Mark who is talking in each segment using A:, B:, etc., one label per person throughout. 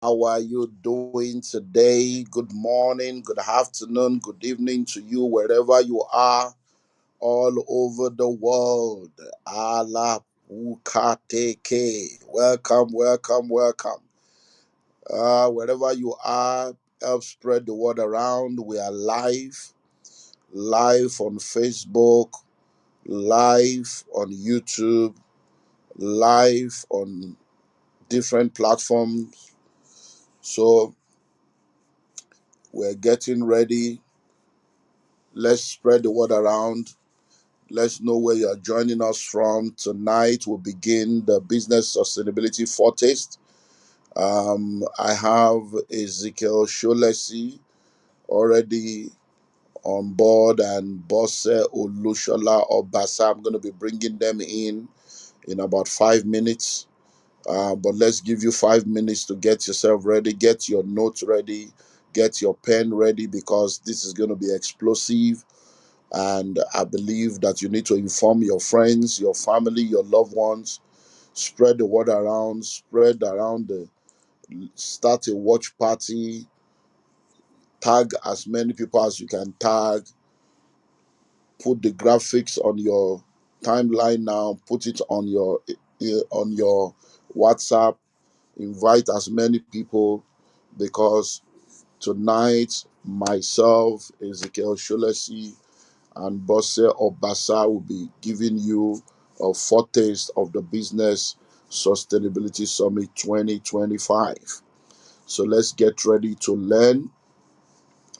A: How are you doing today? Good morning, good afternoon, good evening to you, wherever you are, all over the world. Allah Ukateke. Welcome, welcome, welcome. Wherever you are, help spread the word around. We are live on Facebook, live on YouTube, live on different platforms. So we're getting ready. Let's spread the word around. Let's know where you're joining us from. Tonight we'll begin the business sustainability foretaste. I have Ezekiel Sholesi already on board and Bosse Olushola Obasa. I'm going to be bringing them in about 5 minutes. But let's give you 5 minutes to get yourself ready, get your notes ready, get your pen ready, because this is going to be explosive. And I believe that you need to inform your friends, your family, your loved ones, spread the word around, start a watch party, tag as many people as you can tag, put the graphics on your timeline now, put it on your WhatsApp, invite as many people, because tonight myself, Ezekiel Shulesi, and Bosse Obasa will be giving you a foretaste of the Business Sustainability Summit 2025. So let's get ready to learn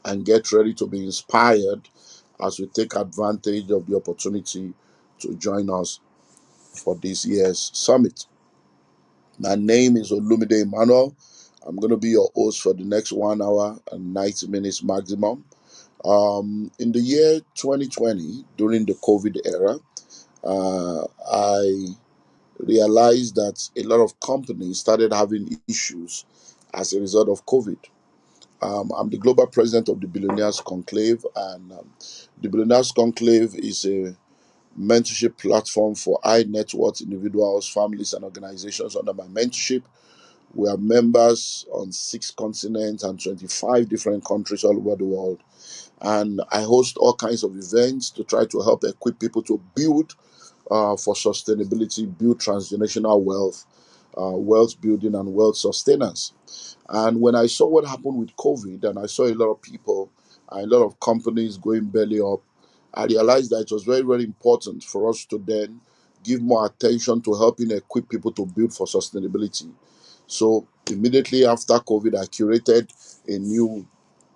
A: and get ready to be inspired as we take advantage of the opportunity to join us for this year's summit. My name is Olumide Emmanuel. I'm going to be your host for the next 1 hour and 90 minutes maximum. In the year 2020, during the COVID era, I realized that a lot of companies started having issues as a result of COVID. I'm the global president of the Billionaires Conclave, and the Billionaires Conclave is a mentorship platform for high net worth individuals, families, and organizations under my mentorship. We are members on 6 continents and 25 different countries all over the world. And I host all kinds of events to try to help equip people to build for sustainability, build transgenerational wealth, wealth building, and wealth sustenance. And when I saw what happened with COVID, and I saw a lot of people, a lot of companies going belly up, I realized that it was very, very important for us to then give more attention to helping equip people to build for sustainability. So immediately after COVID, I curated a new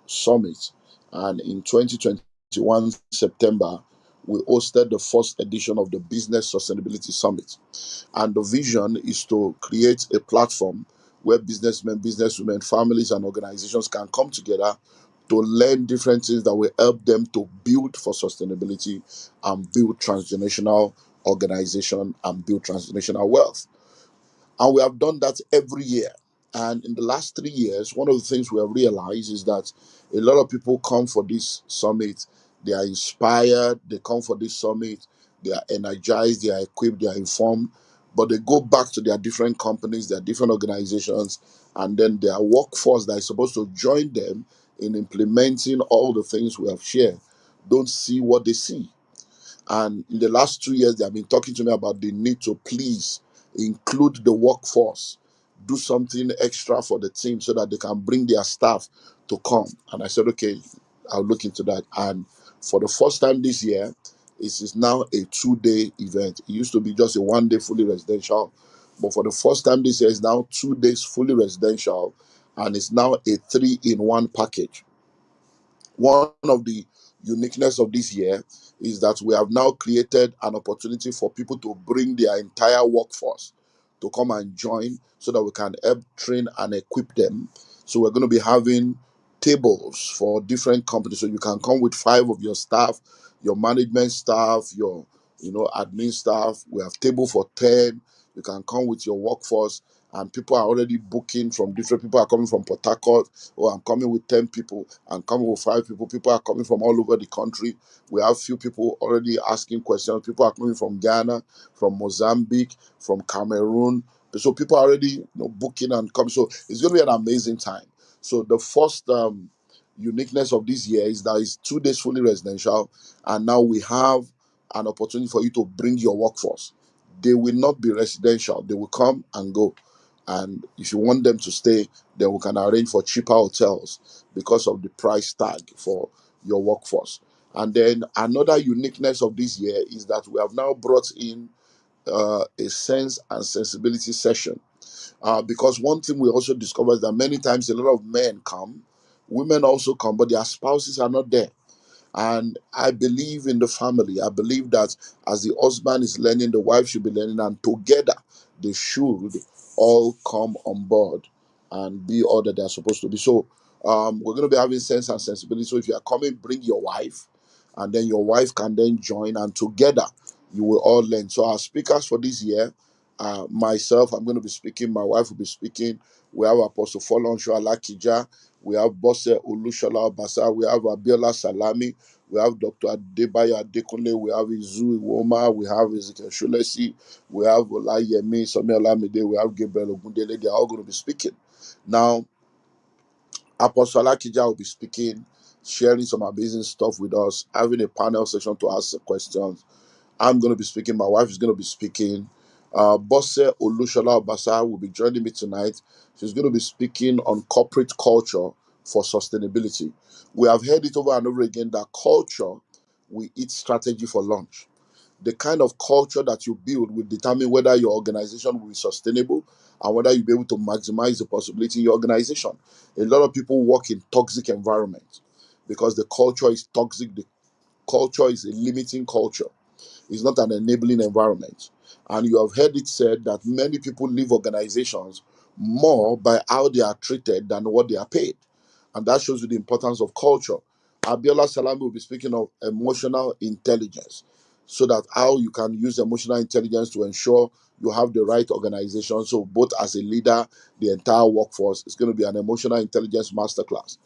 A: summit. And in 2021 September, we hosted the first edition of the Business Sustainability Summit. And the vision is to create a platform where businessmen, businesswomen, families, and organizations can come together to learn different things that will help them to build for sustainability and build transgenerational organization and build transgenerational wealth. And we have done that every year. And in the last 3 years, one of the things we have realized is that a lot of people come for this summit. They are inspired. They come for this summit. They are energized. They are equipped. They are informed. But they go back to their different companies, their different organizations, and then their workforce that is supposed to join them in implementing all the things we have shared don't see what they see. And in the last 2 years, they have been talking to me about the need to please include the workforce, do something extra for the team so that they can bring their staff to come. And I said, okay, I'll look into that. And for the first time this year, it is now a 2-day event. It used to be just a 1 day fully residential. But for the first time this year, it's now 2 days fully residential. And it's now a 3-in-1 package. One of the uniqueness of this year is that we have now created an opportunity for people to bring their entire workforce to come and join so that we can help train and equip them. So we're going to be having tables for different companies. So you can come with 5 of your staff, your management staff, your admin staff. We have table for 10. You can come with your workforce, and people are already booking from different people are coming from Port Harcourt. Oh, I'm coming with 10 people. I'm coming with 5 people. People are coming from all over the country. We have few people already asking questions. People are coming from Ghana, from Mozambique, from Cameroon, So people are already booking and coming. So it's going to be an amazing time. So the first uniqueness of this year is that it's 2 days fully residential, and now we have an opportunity for you to bring your workforce. They will not be residential. They will come and go. And if you want them to stay, then we can arrange for cheaper hotels because of the price tag for your workforce. And then another uniqueness of this year is that we have now brought in a sense and sensibility session. Because one thing we also discovered is that many times a lot of men come, women also come, but their spouses are not there. And I believe in the family. I believe that as the husband is learning, the wife should be learning, and together they should all come on board and be all that they're supposed to be. So we're going to be having sense and sensibility. So if you are coming, bring your wife, and then your wife can then join, and together you will all learn. So our speakers for this year, myself, I'm going to be speaking. My wife will be speaking. We have Apostle Folonsho Alakija. We have Bosse Olushola Basa. We have Abiola Salami. We have Dr. Adebayo Adekunle. We have Izu Iwoma. We have Ezekiel Shulesi. We have Olayemi Somi Olamide. We have Gabriel Ogundele. They are all going to be speaking. Now, Apostle Alakija will be speaking, sharing some amazing stuff with us, having a panel session to ask questions. I'm going to be speaking. My wife is going to be speaking. Bosse Olushola Basa will be joining me tonight. She's going to be speaking on corporate culture for sustainability. We have heard it over and over again that culture, we eat strategy for lunch. The kind of culture that you build will determine whether your organization will be sustainable and whether you'll be able to maximize the possibility in your organization. A lot of people work in toxic environments because the culture is toxic. The culture is a limiting culture. It's not an enabling environment. And you have heard it said that many people leave organizations more by how they are treated than what they are paid. And that shows you the importance of culture. Abiola Salami will be speaking of emotional intelligence, so that how you can use emotional intelligence to ensure you have the right organization. So both as a leader, the entire workforce, it's going to be an emotional intelligence masterclass.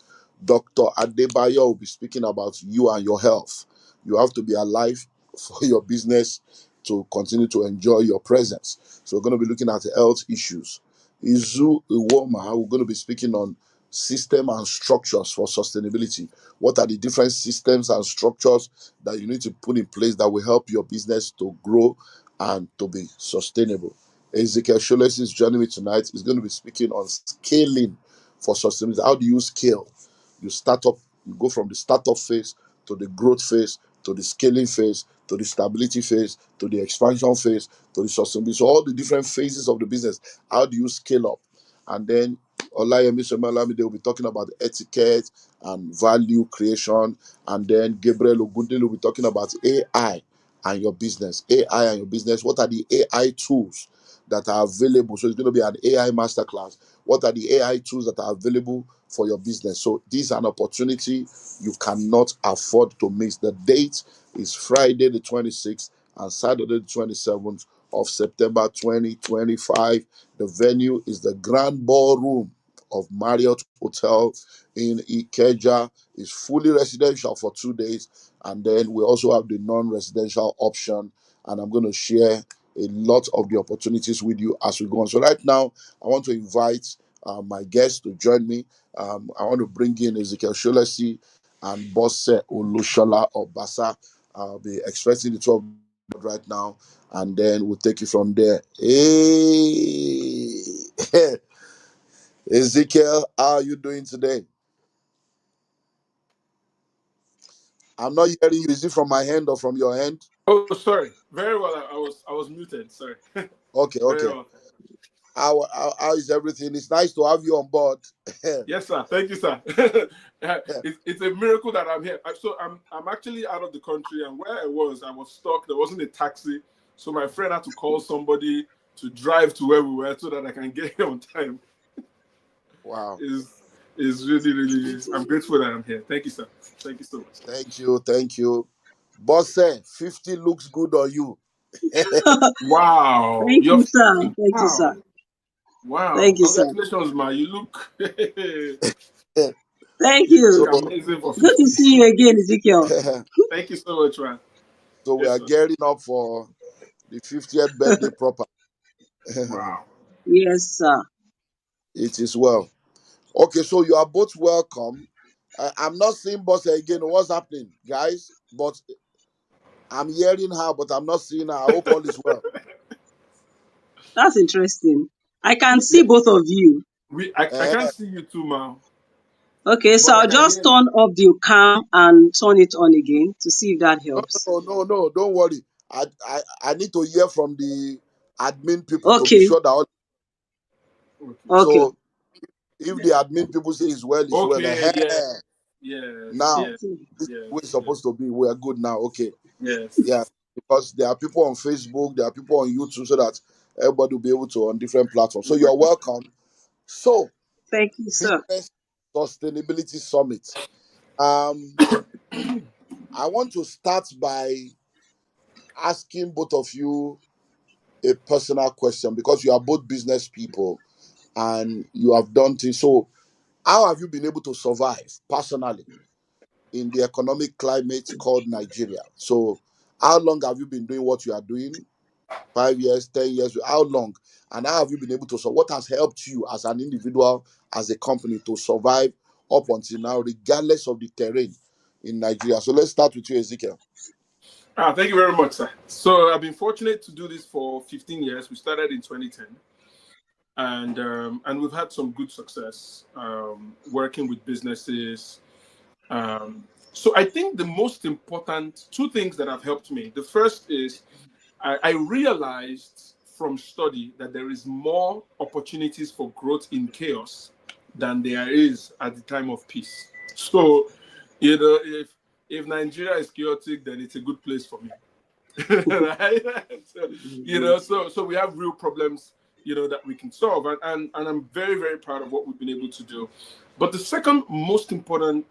A: Dr. Adebayo will be speaking about you and your health. You have to be alive for your business to continue to enjoy your presence. So we're going to be looking at health issues. Izu Iwoma, we're going to be speaking on system and structures for sustainability. What are the different systems and structures that you need to put in place that will help your business to grow and to be sustainable? Ezekiel Sholes is joining me tonight. He's going to be speaking on scaling for sustainability. How do you scale? You start up, you go from the startup phase to the growth phase to the scaling phase to the stability phase to the expansion phase to the sustainability. So all the different phases of the business. How do you scale up? And then Olayemi Somalami, they will be talking about etiquette and value creation. And then Gabriel Ogundele will be talking about AI and your business. AI and your business. What are the AI tools that are available? So it's going to be an AI masterclass. What are the AI tools that are available for your business? So this is an opportunity you cannot afford to miss. The date is Friday the 26th and Saturday the 27th of September 2025. The venue is the Grand Ballroom of Marriott Hotel in Ikeja. It's fully residential for 2 days, and then we also have the non-residential option. And I'm going to share a lot of the opportunities with you as we go on. So right now, I want to invite my guests to join me. I want to bring in Ezekiel Sholesi and Bosse Olushola Obasa. I'll be expressing the two of them right now, and then we'll take it from there. Hey, Ezekiel, how are you doing today? I'm not hearing you. Is it from my hand or from your hand?
B: Oh, sorry. Very well. I was muted. Sorry.
A: Okay,
B: Very
A: okay.
B: well.
A: How is everything? It's nice to have you on board.
B: Yes, sir. Thank you, sir. It's a miracle that I'm here. So I'm actually out of the country, and where I was stuck. There wasn't a taxi, so my friend had to call somebody to drive to where we were so that I can get here on time.
A: Wow.
B: Is really really. I'm grateful that I'm here. Thank you, sir. Thank you so much.
A: Thank you. Thank you. Bosse, 50 looks good on you.
B: Wow,
C: Thank
B: you're
C: you, sir.
B: 50.
C: Thank you,
B: Wow,
C: sir.
B: wow.
C: Thank you, sir.
B: Congratulations, man. You look
C: Thank
B: you look
C: you.
A: So,
B: amazing for
C: Good to
B: 50.
C: see you again, Ezekiel.
B: Thank you so much, man.
A: so we
B: Yes,
A: are
B: sir.
A: gearing up for the 50th birthday proper.
B: Wow.
C: Yes, sir.
A: It is well. Okay, so you are both welcome. I'm not seeing boss again. What's happening, guys? But I'm hearing her, but I'm not seeing her. I hope all is well.
C: That's interesting. I can
B: Yeah,
C: see both of you.
B: I
A: Eh,
B: can't see you too, man,
C: Okay, so
B: but I
C: I'll
B: can
C: just
B: hear you.
C: turn off the cam and turn it on again to see if that
A: no,
C: helps.
A: no. Don't worry. I need to hear from the admin people to be
C: Okay,
A: sure that all.
B: Okay.
C: okay,
A: So if the admin people say it's well.
B: Okay. Yes. Yes.
A: Now
B: Yes.
C: okay.
A: this is
B: Yes.
A: where it's
B: Yes.
A: supposed to be. We are good now. Okay.
B: Yes.
A: Yeah, because there are people on Facebook, there are people on YouTube, so that everybody will be able to on different platforms. So you're welcome. So
C: Thank you, sir.
A: business sustainability summit. Um, I want to start by asking both of you a personal question because you are both business people and you have done things. So, how have you been able to survive personally in the economic climate called Nigeria? So, how long have you been doing what you are doing? 5 years, 10 years? How long? And how have you been able to? So, what has helped you as an individual, as a company, to survive up until now, regardless of the terrain in Nigeria? So, let's start with you, Ezekiel.
B: Thank you very much, sir. So I've been fortunate to do this for 15 years. We started in 2010, and we've had some good success working with businesses. So I think the most important two things that have helped me. The first is I realized from study that there is more opportunities for growth in chaos than there is at the time of peace. So, if Nigeria is chaotic, then it's a good place for me. Right? So, so we have real problems, that we can solve, and I'm very very proud of what we've been able to do. But the second most important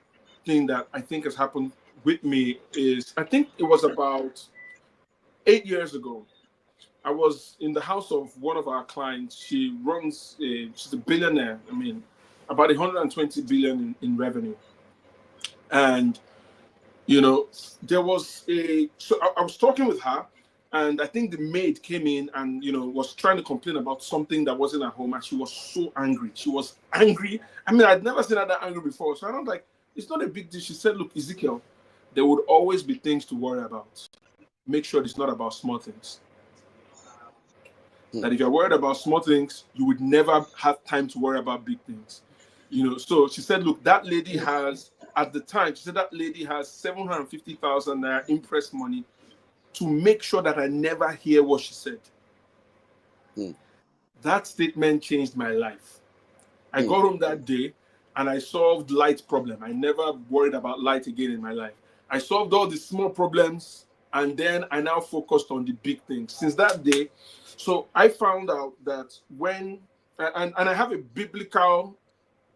B: thing that I think has happened with me is I think it was about 8 years ago. I was in the house of one of our clients. She's a billionaire. I mean, about 120 billion in revenue. And, there was so I was talking with her, and I think the maid came in and, was trying to complain about something that wasn't at home. And she was so angry. She was angry. I mean, I'd never seen her that angry before. So I was like, it's not a big deal. She said, look, Ezekiel, there would always be things to worry about. Make sure it's not about small things.
A: Hmm,
B: That if you're worried about small things, you would never have time to worry about big things. So she said, look, that lady has, at the time, she said that lady has 750,000 naira impress money to make sure that I never hear what she said.
A: hmm,
B: That statement changed my life. I
A: hmm,
B: got home that day and I solved light problem. I never worried about light again in my life. I solved all the small problems and then I now focused on the big things. Since that day, so I found out that and I have a biblical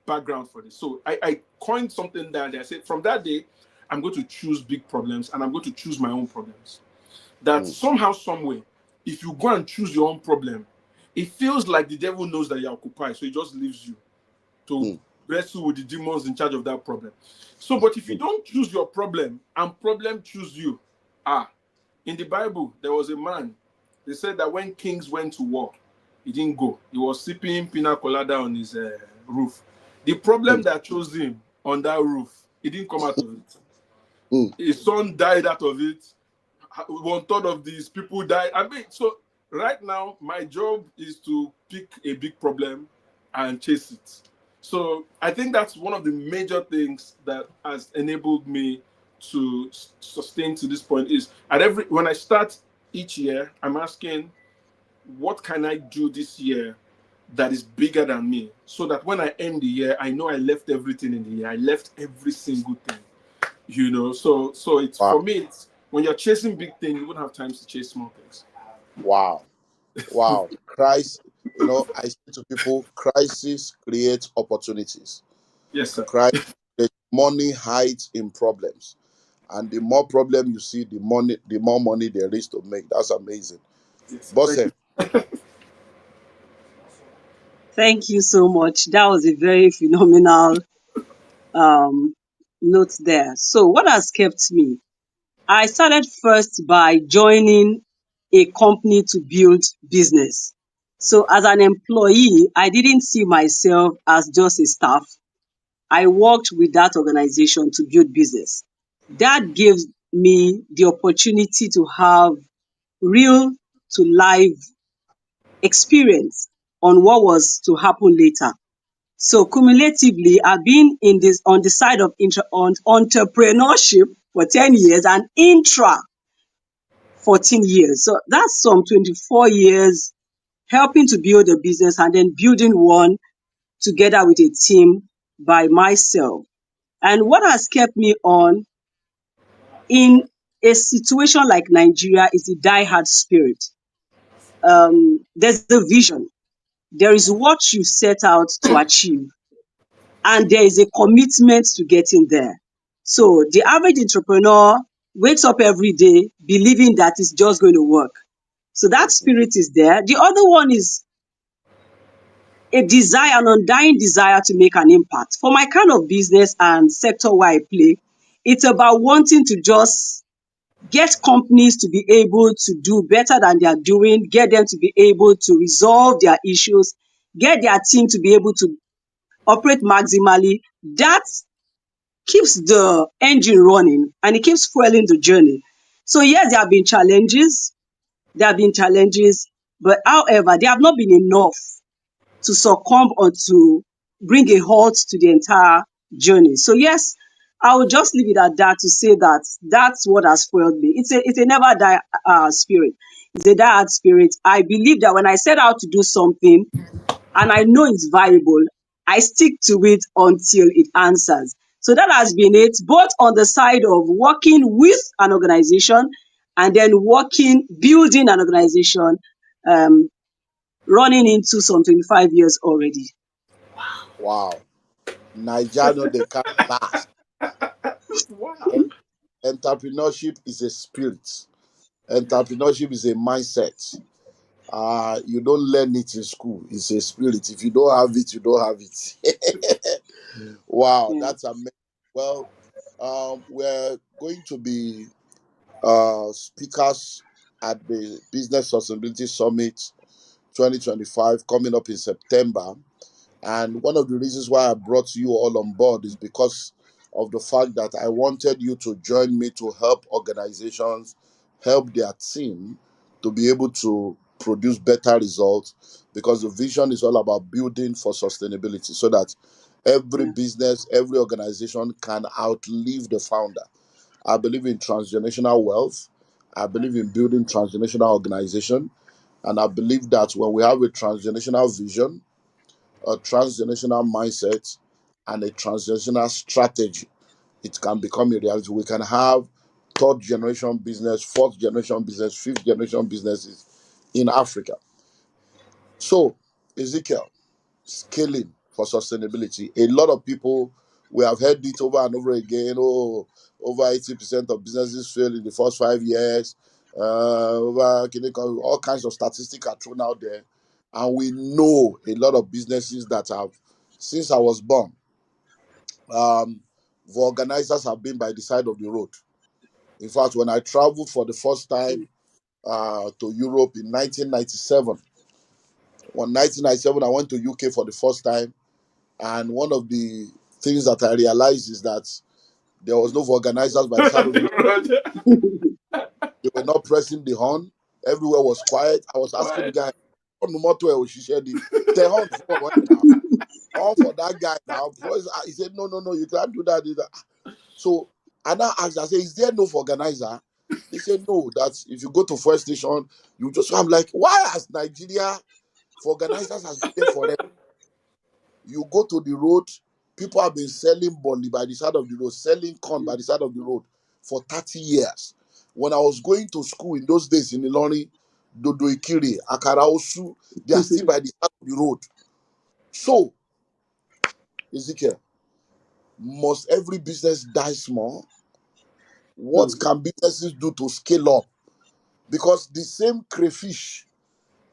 B: background for this. So I coined something down there. I said from that day, I'm going to choose big problems and I'm going to choose my own problems. That
A: hmm,
B: somehow, some way, if you go and choose your own problem, it feels like the devil knows that you're occupied, so he just leaves you to
A: hmm,
B: wrestle with the demons in charge of that problem. So, but if you
A: hmm,
B: don't choose your problem and problem choose you, in the Bible, there was a man. They said that when kings went to war, he didn't go. He was sipping pina colada on his roof. The
A: hmm,
B: problem that chose him on that roof, he didn't come out of it.
A: hmm.
B: His son died out of it. One third of these people died. I mean, so right now, my job is to pick a big problem and chase it. So I think that's one of the major things that has enabled me to sustain to this point. Is at every when I start each year, I'm asking, what can I do this year that is bigger than me, so that when I end the year, I know I left everything in the year. I left every single thing. So it's
A: Wow.
B: for me, it's when you're chasing big things, you wouldn't have time to chase small things.
A: Wow. Wow. Christ, I say to people, crisis creates opportunities.
B: Yes, sir.
A: Christ, the money hides in problems. And the more problem you see, the more money there is to make. That's amazing.
B: Yes, sir.
A: Boss,
B: Thank you.
C: Thank you so much. That was a very phenomenal um, note there. So, what has kept me? I started first by joining a company to build business. So as an employee, I didn't see myself as just a staff. I worked with that organization to build business. That gives me the opportunity to have real to live experience on what was to happen later. So cumulatively, I've been in this on the side of entrepreneurship for 10 years and intra 14 years. So that's some 24 years helping to build a business and then building one together with a team by myself. And what has kept me on in a situation like Nigeria is the die-hard spirit. There's the vision. There is what you set out to achieve, and there is a commitment to getting there. So the average entrepreneur wakes up every day believing that it's just going to work. So that spirit is there. The other one is a desire, an undying desire to make an impact. For my kind of business and sector where I play, it's about wanting to just get companies to be able to do better than they are doing, get them to be able to resolve their issues, get their team to be able to operate maximally. That keeps the engine running and it keeps fueling the journey. So yes, there have been challenges. There have been challenges, but however, they have not been enough to succumb or to bring a halt to the entire journey. So yes, I will just leave it at that to say that that's what has fueled me. It's a never die spirit. It's a die hard spirit. I believe that when I set out to do something and I know it's viable, I stick to it until it answers. So that has been it, both on the side of working with an organization and then working, building an organization, um, running into some 25 years already.
A: Wow. Nigeria, no, they can't last.
B: Wow.
A: En- Entrepreneurship is a spirit. Entrepreneurship is a mindset. You don't learn it in school. It's a spirit. If you don't have it, you don't have it. Wow,
C: Yeah.
A: that's amazing. Well, we're going to be speakers at the Business Sustainability Summit 2025 coming up in September. And one of the reasons why I brought you all on board is because of the fact that I wanted you to join me to help organizations help their team to be able to produce better results, because the vision is all about building for sustainability so that every
C: Yeah.
A: business, every organization can outlive the founder. I believe in transgenerational wealth. I believe in building transgenerational organization. And I believe that when we have a transgenerational vision, a transgenerational mindset, and a transgenerational strategy, it can become a reality. We can have third generation business, fourth generation business, fifth generation businesses in Africa. So, Ezekiel, scaling for sustainability. A lot of people, we have heard it over and over again. Oh, over 80% of businesses fail in the first 5 years. All kinds of statistics are thrown out there. And we know a lot of businesses that have, since I was born, um, the organizers have been by the side of the road. In fact, when I traveled for the first time to Europe in 1997, on 1997, I went to UK for the first time. And one of the things that I realized is that there was no organizers by the side of the road.
B: Roger.
A: They were not pressing the horn. Everywhere was quiet. I was asking the
B: Quiet.
A: guy, "On the motor, she said, the horn for what now? Horn for that guy now." He said, "No, no, no, you can't do that either." So I now asked, I said, "Is there no organizer?" They said, "No, that if you go to first station, you just." I'm like, why has Nigeria for organizers has been there forever? You go to the road, people have been selling bondi by the side of the road, selling corn by the side of the road for 30 years. When I was going to school in those days in Ilori, Dodo Ikiri, Akaraosu, they are still by the side of the road. So, Ezekiel, must every business die small? What
C: Mm,
A: can businesses do to scale up? Because the same crayfish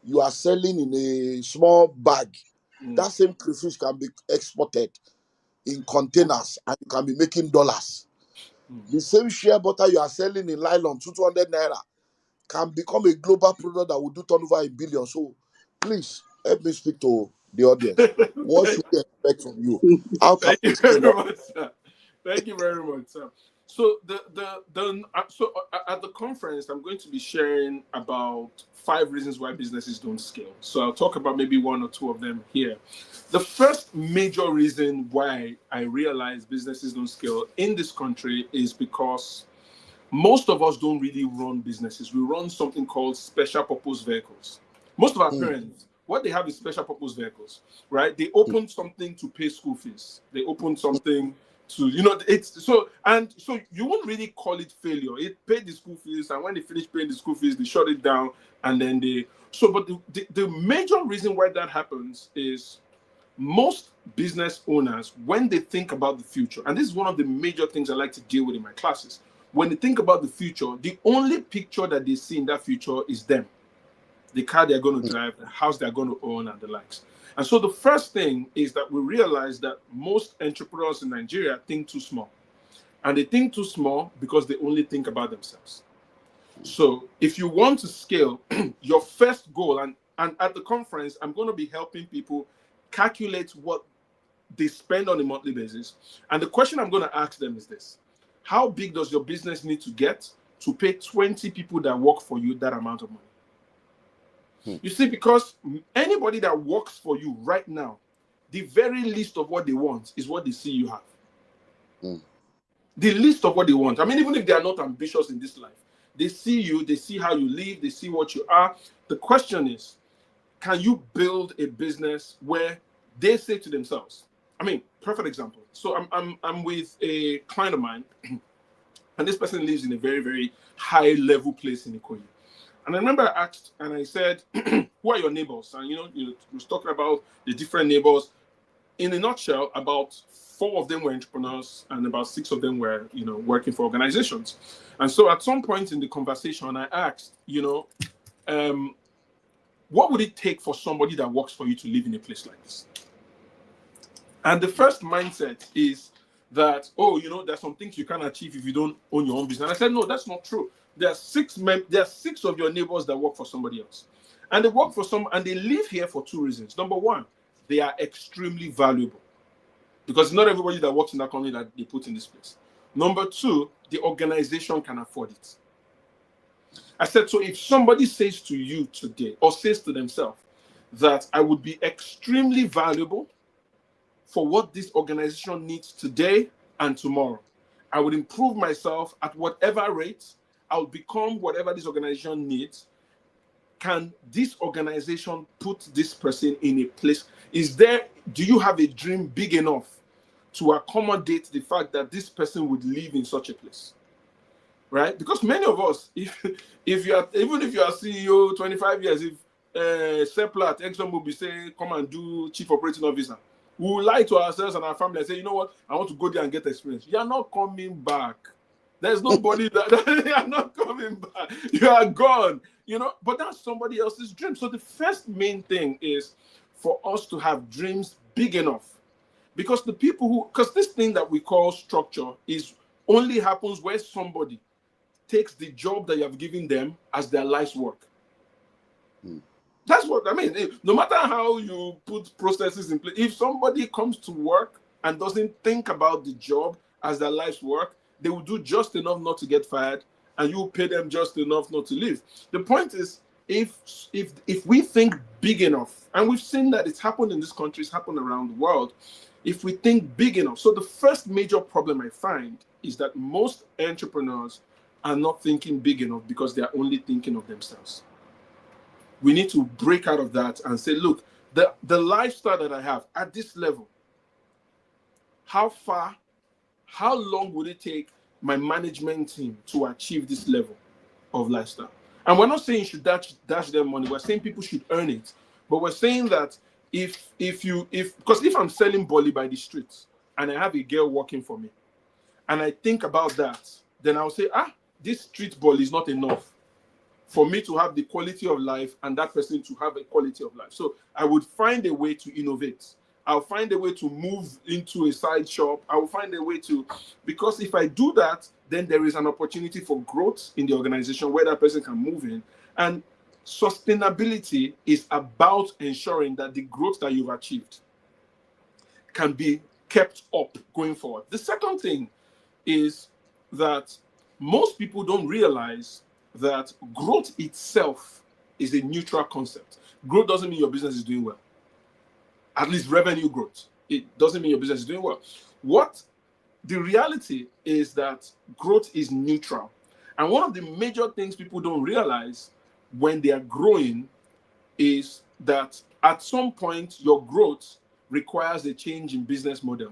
A: you are selling in a small bag,
B: Mm,
A: that same crayfish can be exported in
C: yeah.
A: containers and you can be making dollars.
B: mm.
A: The same shea butter you are selling in nylon, 200 naira, can become a global product that will do turnover in billions. So Please help me speak to the audience. What should we expect from you? How can
B: Thank
A: we
B: you
A: scale
B: very
A: up?
B: much, sir. Thank you very much, sir. So at the conference, I'm going to be sharing about 5 reasons why businesses don't scale. So I'll talk about maybe 1 or 2 of them here. The first major reason why I realize businesses don't scale in this country is because most of us don't really run businesses. We run something called special purpose vehicles. Most of our
A: Hmm,
B: parents, what they have is special purpose vehicles, right? They open something to pay school fees. They open something to, it's so, and so you won't really call it failure. It paid the school fees, and when they finish paying the school fees, they shut it down, and then but the major reason why that happens is most business owners, when they think about the future, and this is one of the major things I like to deal with in my classes, when they think about the future, the only picture that they see in that future is them, the car they're going to drive, the house they're going to own, and the likes. And so the first thing is that we realize that most entrepreneurs in Nigeria think too small. And they think too small because they only think about themselves. So if you want to scale, your first goal, and at the conference, I'm going to be helping people calculate what they spend on a monthly basis. And the question I'm going to ask them is this: how big does your business need to get to pay 20 people that work for you that amount of money?
A: hmm,
B: You see, because anybody that works for you right now, the very least of what they want is what they see you have.
A: hmm,
B: The least of what they want. I mean, even if they are not ambitious in this life, they see you, they see how you live, they see what you are. The question is, can you build a business where they say to themselves, I mean, perfect example. So I'm with a client of mine, and this person lives in a very, very high level place in Ikoyi. And I remember I asked and I said, who are your neighbors? And you was talking about the different neighbors. In a nutshell, about 4 of them were entrepreneurs and about 6 of them were, working for organizations. And so at some point in the conversation, I asked, um, what would it take for somebody that works for you to live in a place like this? And the first mindset is that, oh, there's some things you can't achieve if you don't own your own business. And I said, no, that's not true. There are 6 of your neighbors that work for somebody else. And they work for and they live here for 2 reasons. Number one, they are extremely valuable because not everybody that works in that company that they put in this place. Number 2, the organization can afford it. I said, so if somebody says to you today or says to themselves that I would be extremely valuable for what this organization needs today and tomorrow, I would improve myself at whatever rate, I'll become whatever this organization needs. Can this organization put this person in a place? Do you have a dream big enough to accommodate the fact that this person would live in such a place? Right? Because many of us, if you are, even if you are CEO 25 years, if Seplat, ExxonMobil say, come and do chief operating officer, we will lie to ourselves and our family and say, you know what, I want to go there and get experience. You are not coming back. There's nobody that you are not coming back. You are gone. But that's somebody else's dream. So the first main thing is for us to have dreams big enough. Because this thing that we call structure is only happens where somebody takes the job that you have given them as their life's work.
A: hmm,
B: That's what I mean. No matter how you put processes in place, if somebody comes to work and doesn't think about the job as their life's work, they will do just enough not to get fired, and you will pay them just enough not to leave. The point is, if we think big enough, and we've seen that it's happened in this country, it's happened around the world, if we think big enough. So the first major problem I find is that most entrepreneurs are not thinking big enough because they are only thinking of themselves. We need to break out of that and say, look, the lifestyle that I have at this level, how long would it take my management team to achieve this level of lifestyle? And we're not saying you should dash them money. We're saying people should earn it. But we're saying that because if I'm selling Bolly by the streets and I have a girl working for me, and I think about that, then I'll say, this street ball is not enough for me to have the quality of life and that person to have a quality of life. So I would find a way to innovate. I'll find a way to move into a side shop. I will find a way because if I do that, then there is an opportunity for growth in the organization where that person can move in. And Sustainability is about ensuring that the growth that you've achieved can be kept up going forward. The second thing is that most people don't realize that growth itself is a neutral concept. Growth doesn't mean your business is doing well. At least revenue growth. It doesn't mean your business is doing well. What the reality is that growth is neutral. And one of the major things people don't realize when they are growing is that at some point your growth requires a change in business model.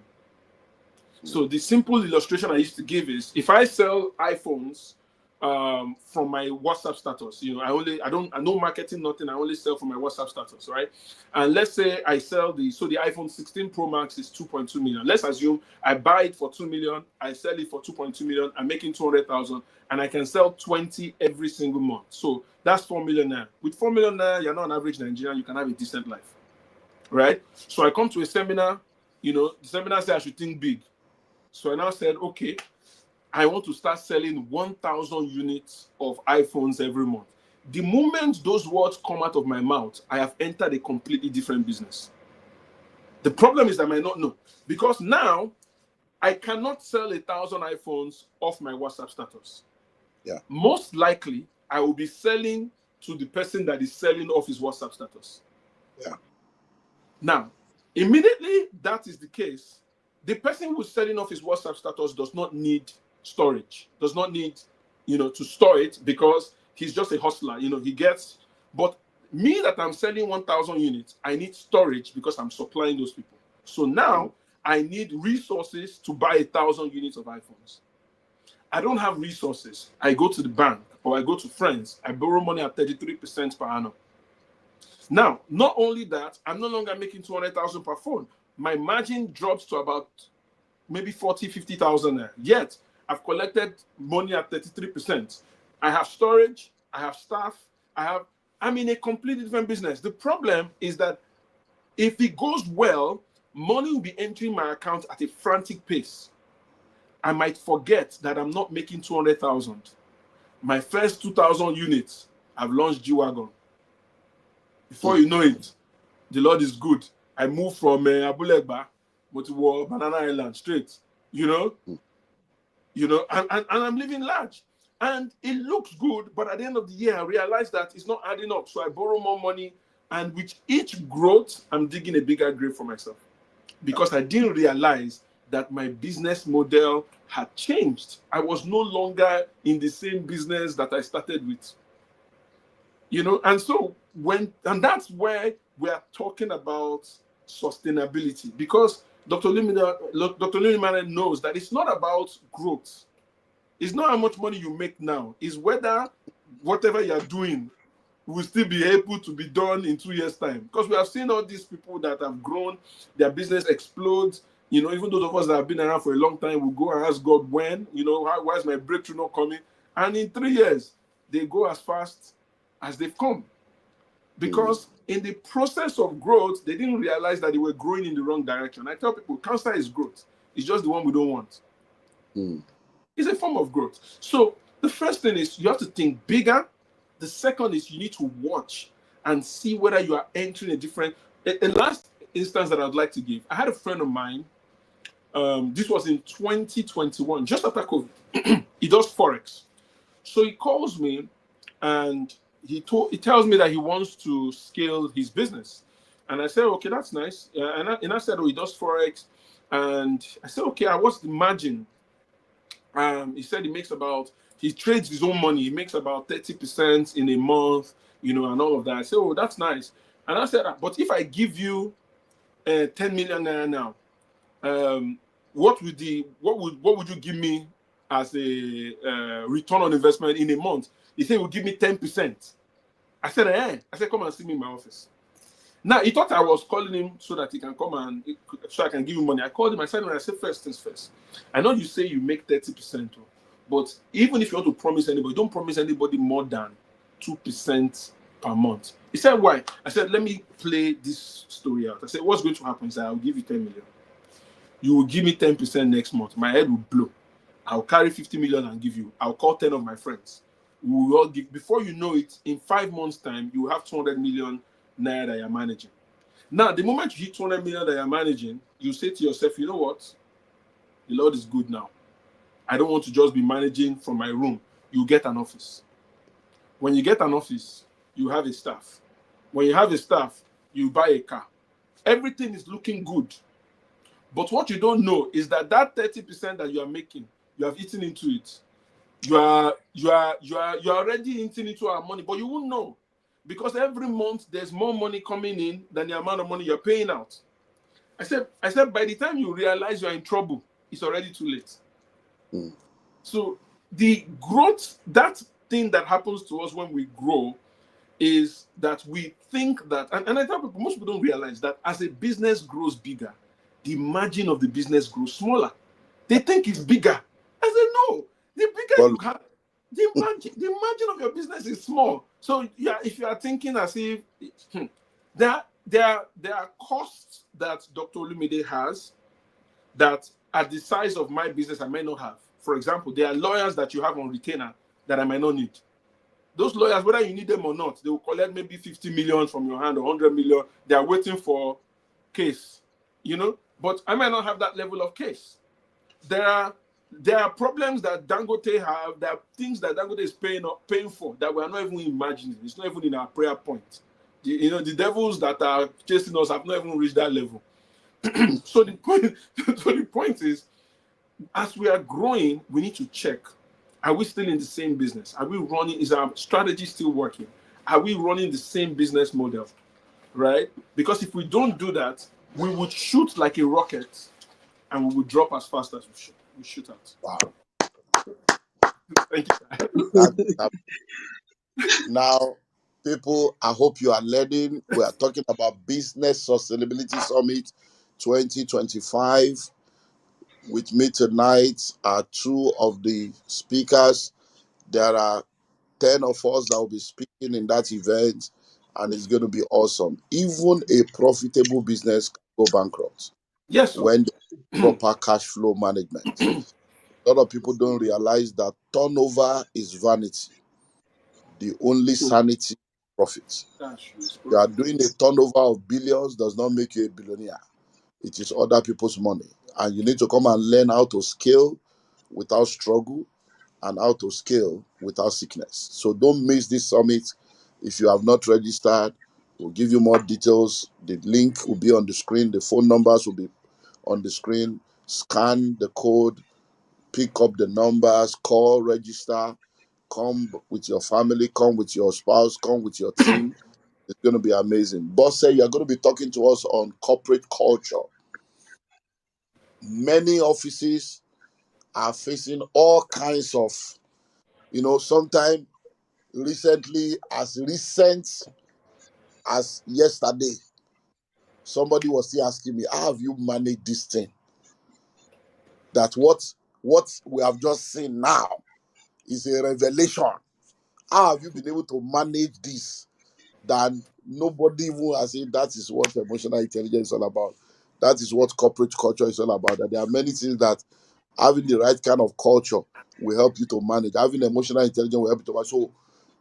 B: So the simple illustration I used to give is if I sell iPhones from my WhatsApp status, I don't marketing nothing. I only sell from my WhatsApp status, right? And let's say I sell the iPhone 16 Pro Max is 2.2 million. Let's assume I buy it for 2 million, I sell it for 2.2 million, I'm making 200,000, and I can sell 20 every single month. So that's 4 million naira. With 4 million naira, you're not an average Nigerian, you can have a decent life, right? So I come to a seminar, the seminar said I should think big. So I now said, okay, I want to start selling 1,000 units of iPhones every month. The moment those words come out of my mouth, I have entered a completely different business. The problem is I might not know, because now I cannot sell 1,000 iPhones off my WhatsApp status.
A: Yeah.
B: Most likely, I will be selling to the person that is selling off his WhatsApp status.
A: Yeah.
B: Now, immediately that is the case, the person who's selling off his WhatsApp status does not need storage, does not need, to store it, because he's just a hustler, he gets, but me that I'm selling 1,000 units, I need storage because I'm supplying those people. So now I need resources to buy 1,000 units of iPhones. I don't have resources. I go to the bank or I go to friends. I borrow money at 33% per annum. Now, not only that, I'm no longer making 200,000 per phone. My margin drops to about maybe 40, 50,000 there. Yet, I've collected money at 33%. I have storage, I have staff, I'm in a completely different business. The problem is that if it goes well, money will be entering my account at a frantic pace. I might forget that I'm not making 200,000. My first 2,000 units, I've launched G-Wagon. Before you know it, the Lord is good. I moved from Abulegba to Banana Island straight, and I'm living large. And it looks good, but at the end of the year, I realized that it's not adding up. So I borrow more money, and with each growth, I'm digging a bigger grave for myself, because I didn't realize that my business model had changed. I was no longer in the same business that I started with. And so that's where we are talking about sustainability, because Dr. Olumide knows that it's not about growth. It's not how much money you make now. It's whether whatever you're doing will still be able to be done in 2 years' time. Because we have seen all these people that have grown, their business explodes. Even those of us that have been around for a long time will go and ask God when, why is my breakthrough not coming? And in 3 years, they go as fast as they've come. Because in the process of growth, they didn't realize that they were growing in the wrong direction. I tell people, cancer is growth. It's just the one we don't want. It's a form of growth. So the first thing is you have to think bigger. The second is you need to watch and see whether you are entering a different. A last instance that I'd like to give. I had a friend of mine. This was in 2021, just after COVID. He does Forex. So he calls me and he tells me that he wants to scale his business. And I said, okay, that's nice. And I said, oh, he does Forex. And I said, okay, what's the margin? He said he trades his own money. He makes about 30% in a month, and all of that. I said, oh, that's nice. And I said, but if I give you 10 million naira now, what would you give me as a return on investment in a month? He said, he will give me 10%. I said, I said, come and see me in my office. Now, he thought I was calling him so that he can come so I can give him money. I called him. I said, first things first. I know you say you make 30%, but even if you want to promise anybody, don't promise anybody more than 2% per month. He said, why? I said, let me play this story out. I said, what's going to happen? He said, I'll give you 10 million. You will give me 10% next month. My head will blow. I'll carry 50 million and give you. I'll call 10 of my friends. We will all give, before you know it, in 5 months' time, you will have 200 million naira that you're managing. Now, the moment you hit 200 million that you're managing, you say to yourself, you know what? The Lord is good now. I don't want to just be managing from my room. You get an office. When you get an office, you have a staff. When you have a staff, you buy a car. Everything is looking good. But what you don't know is that 30% that you are making, you have eaten into it. You are already eating into our money, but you won't know because every month there's more money coming in than the amount of money you're paying out. I said by the time you realize you're in trouble, it's already too late.
A: Mm.
B: So the growth, that thing that happens to us when we grow, is that we think that, and I tell people, most people don't realize that as a business grows bigger, the margin of the business grows smaller. They think it's bigger. I said, no, the bigger
A: Well,
B: you have, the margin of your business is small. So yeah, if you are thinking as if there are costs that Dr. Olumide has that at the size of my business I might not have. For example, there are lawyers that you have on retainer that I might not need. Those lawyers, whether you need them or not, they will collect maybe 50 million from your hand or 100 million. They are waiting for case, but I might not have that level of case. There are problems that Dangote have. There are things that Dangote is paying for that we are not even imagining. It's not even in our prayer point. The devils that are chasing us have not even reached that level. So the point is, as we are growing, we need to check: are we still in the same business? Are we running? Is our strategy still working? Are we running the same business model? Right? Because if we don't do that, we would shoot like a rocket and we would drop as fast as we shoot out.
A: wow.
B: Thank you.
A: That now, people, I hope you are learning. We are talking about Business Sustainability Summit 2025. With me tonight are two of the speakers. There are 10 of us that will be speaking in that event, and it's going to be awesome. Even a profitable business can go bankrupt
B: Yes, sir.
A: when there's proper cash flow management. A lot of people don't realize that turnover is vanity. The only sanity is profit.
B: Gosh, it's
A: You are
B: perfect.
A: doing a turnover of billions does not make you a billionaire. It is other people's money. And you need to come and learn how to scale without struggle and how to scale without sickness. So don't miss this summit. If you have not registered, we'll give you more details. The link will be on the screen. The phone numbers will be on the screen. Scan the code, pick up the numbers, call, register, come with your family, come with your spouse, come with your team. It's going to be amazing. Boss said you're going to be talking to us on corporate culture. Many offices are facing all kinds of, sometimes recently, as recent as yesterday, somebody was still asking me, how have you managed this thing? That what we have just seen now is a revelation. How have you been able to manage this? That nobody even has said that is what emotional intelligence is all about. That is what corporate culture is all about. That there are many things that having the right kind of culture will help you to manage. Having emotional intelligence will help you to manage. So,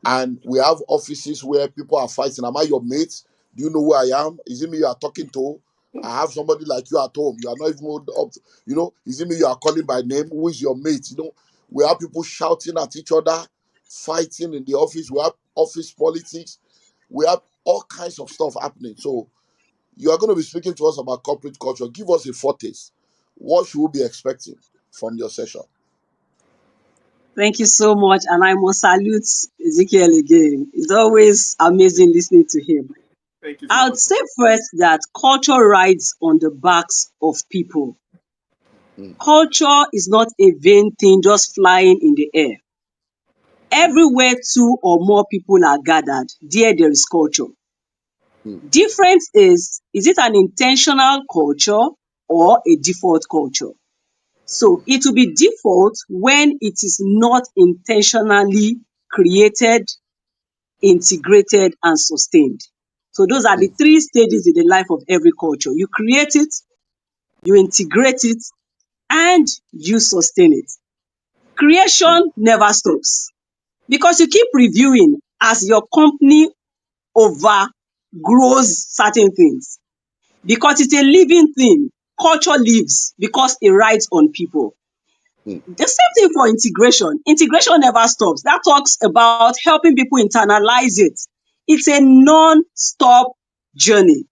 A: and we have offices where people are fighting. Am I your mate? Do you know who I am? Is it me you are talking to? I have somebody like you at home. You are not even up. Is it me you are calling by name? Who is your mate? We have people shouting at each other, fighting in the office. We have office politics. We have all kinds of stuff happening. So you are going to be speaking to us about corporate culture. Give us a foretaste. What should we be expecting from your session?
C: Thank you so much. And I must salute Ezekiel again. It's always amazing listening to him.
B: Thank you so
C: I would
B: much.
C: say first that culture rides on the backs of people.
A: Mm,
C: Culture is not a vain thing just flying in the air. Everywhere two or more people are gathered, there is culture.
A: mm,
C: Difference is it an intentional culture or a default culture? So it will be default when it is not intentionally created, integrated, and sustained. So those are the
A: mm,
C: three stages in the life of every culture. You create it, you integrate it, and you sustain it.
A: mm,
C: Creation never stops. because you keep reviewing as your company overgrows certain things. Because it's a living thing. Culture lives because it rides on people.
A: mm,
C: The same thing for integration. Integration never stops. That talks about helping people internalize it. It's a non-stop journey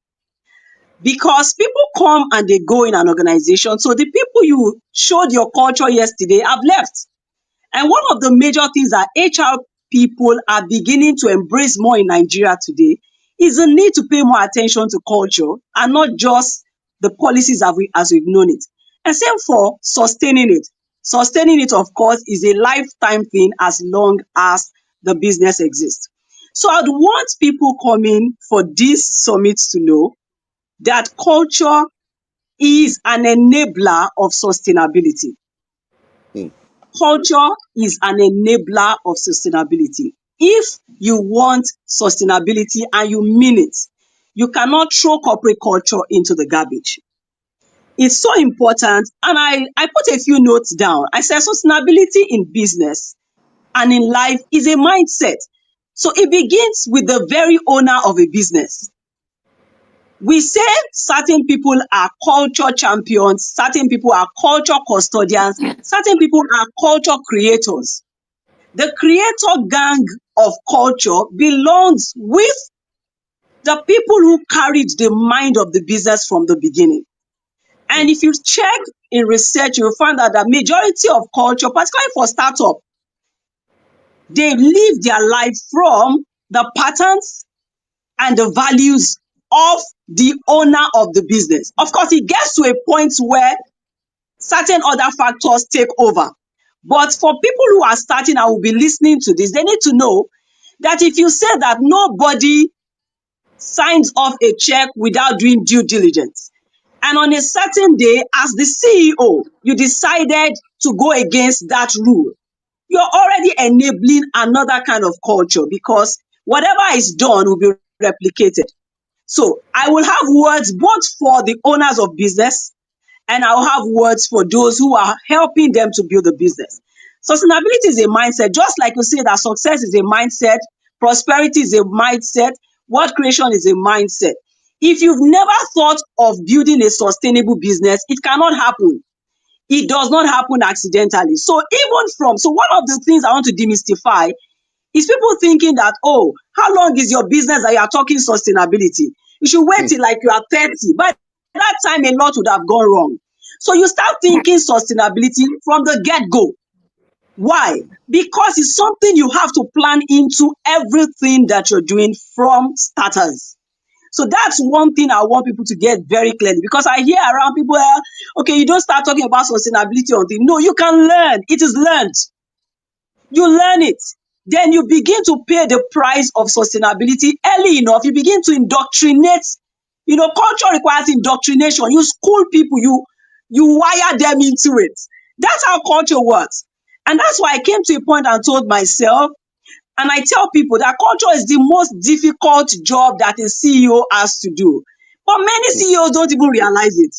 C: because people come and they go in an organization. So the people you showed your culture yesterday have left. And one of the major things that HR people are beginning to embrace more in Nigeria today is the need to pay more attention to culture and not just the policies as we've known it. And same for sustaining it. Sustaining it, of course, is a lifetime thing as long as the business exists. So I'd want people coming for these summits to know that culture is an enabler of sustainability.
A: mm,
C: Culture is an enabler of sustainability. If you want sustainability and you mean it, you cannot throw corporate culture into the garbage. It's so important. And I put a few notes down. I said sustainability in business and in life is a mindset. So it begins with the very owner of a business. We say certain people are culture champions, certain people are culture custodians, certain people are culture creators. The creator gang of culture belongs with the people who carried the mind of the business from the beginning. And
A: mm,
C: if you check in research, you'll find out that majority of culture, particularly for startup, they live their life from the patterns and the values of the owner of the business. Of course, it gets to a point where certain other factors take over. But for people who are starting and will be listening to this, they need to know that if you say that nobody signs off a check without doing due diligence, and on a certain day, as the CEO, you decided to go against that rule, you're already enabling another kind of culture because whatever is done will be replicated. So I will have words both for the owners of business and I'll have words for those who are helping them to build a business. Sustainability is a mindset, just like you say that success is a mindset, prosperity is a mindset, wealth creation is a mindset. If you've never thought of building a sustainable business, it cannot happen. It does not happen accidentally. So one of the things I want to demystify is people thinking that, oh, how long is your business that you are talking sustainability? You should wait
A: mm,
C: till like you are 30. By that time, a lot would have gone wrong. So you start thinking sustainability from the get-go. Why? Because it's something you have to plan into everything that you're doing from starters. So that's one thing I want people to get very clearly because I hear around people, okay, you don't start talking about sustainability until no, you can learn. It is learned. You learn it. Then you begin to pay the price of sustainability early enough. You begin to indoctrinate. Culture requires indoctrination. You school people, you wire them into it. That's how culture works. And that's why I came to a point and told myself, and I tell people that culture is the most difficult job that a CEO has to do. But many
A: mm,
C: CEOs don't even realize it.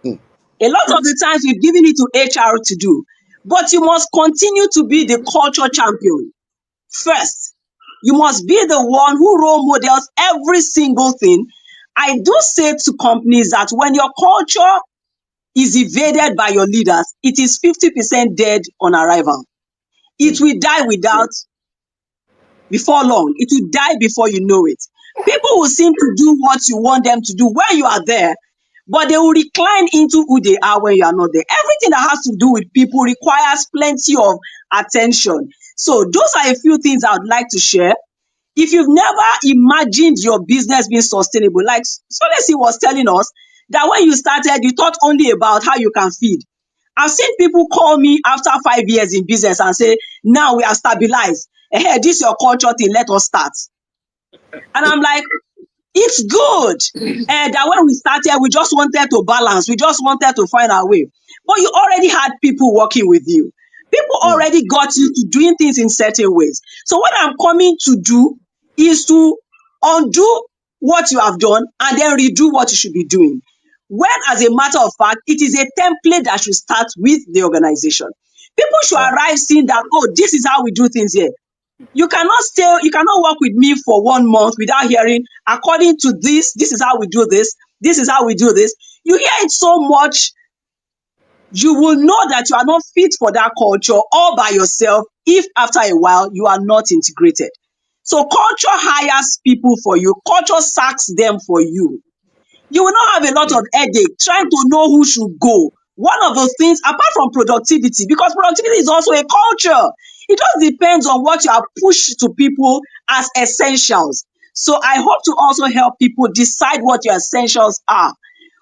A: mm.
C: A lot of the times we've given it to HR to do. But you must continue to be the culture champion. First, you must be the one who role models every single thing. I do say to companies that when your culture is evaded by your leaders, it is 50% dead on arrival. It
A: Mm,
C: will die without before long. It will die before you know it. People will seem to do what you want them to do when you are there, but they will recline into who they are when you are not there. Everything that has to do with people requires plenty of attention. So those are a few things I would like to share. If you've never imagined your business being sustainable, like Solesi was telling us, that when you started, you thought only about how you can feed. I've seen people call me after 5 years in business and say, now we are stabilized. Hey, this is your culture thing, let us start. And I'm like, it's good. That when we started, we just wanted to balance. We just wanted to find our way. But you already had people working with you. People
A: mm.
C: already got you to doing things in certain ways. So what I'm coming to do is to undo what you have done and then redo what you should be doing. When, as a matter of fact, it is a template that should start with the organization. People should
A: Wow.
C: arrive seeing that, oh, this is how we do things here. You cannot stay, you cannot work with me for 1 month without hearing, according to this is how we do this is how we do this. You hear it so much, you will know that you are not fit for that culture all by yourself if after a while you are not integrated. So culture hires people for you, culture sacks them for you. You will not have a lot of headache trying to know who should go. One of those things, apart from productivity, because productivity is also a culture, it just depends on what you are pushed to people as essentials. So I hope to also help people decide what your essentials are.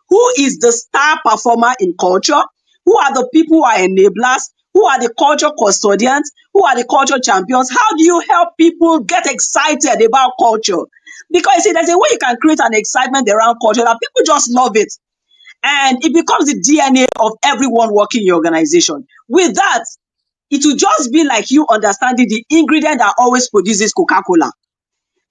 C: Who is the star performer in culture? Who are the people who are enablers? Who are the culture custodians? Who are the culture champions? How do you help people get excited about culture? Because you see, there's a way you can create an excitement around culture that people just love it. And it becomes the DNA of everyone working in your organization. With that, it will just be like you understanding the ingredient that always produces Coca-Cola.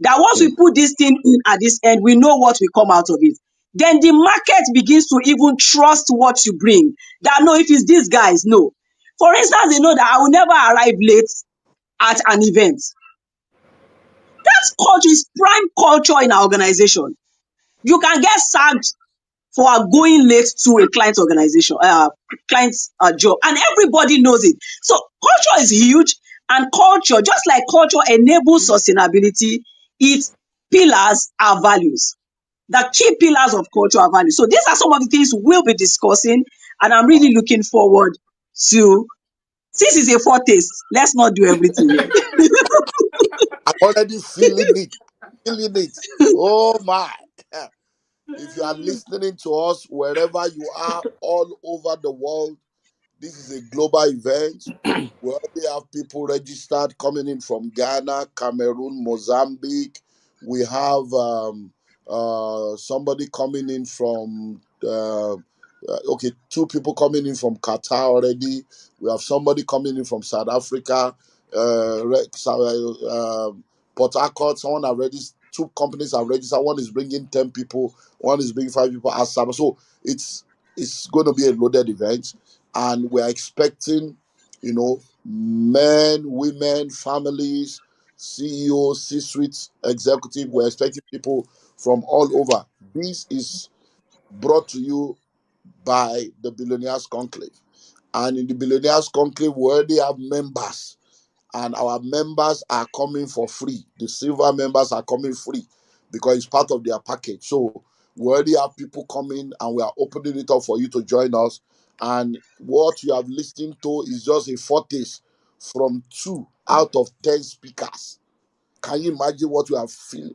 C: That once we
A: Mm.
C: put this thing in at this end, we know what will come out of it. Then the market begins to even trust what you bring. That no, if it's these guys, no. For instance, they know that I will never arrive late at an event. That's culture, is prime culture in our organization. You can get sacked for going late to a client organization, client's job, and everybody knows it. So culture is huge, and culture, just like culture enables sustainability, its pillars are values. The key pillars of culture are values. So these are some of the things we'll be discussing, and I'm really looking forward to. Since it's a foretaste, let's not do everything here.
A: I'm already feeling it, feeling it. Oh my. If you are listening to us wherever you are all over the world, this is a global event. We already have people registered coming in from Ghana, Cameroon, Mozambique. We have somebody coming in from, okay, two people coming in from Qatar already. We have somebody coming in from South Africa, Port Harcourt. Someone already, two companies have registered. One is bringing 10 people, one is bringing 5 people. So it's going to be a loaded event, and we're expecting, men, women, families, CEOs, C-suite executive. We're expecting people from all over. This is brought to you by the Billionaires Conclave. And in the Billionaires Conclave, we already have members, and our members are coming for free. The silver members are coming free because it's part of their package. So we already have people coming, and we are opening it up for you to join us. And what you have listened to is just a foretaste from 2 out of 10 speakers. Can you imagine what you have feel?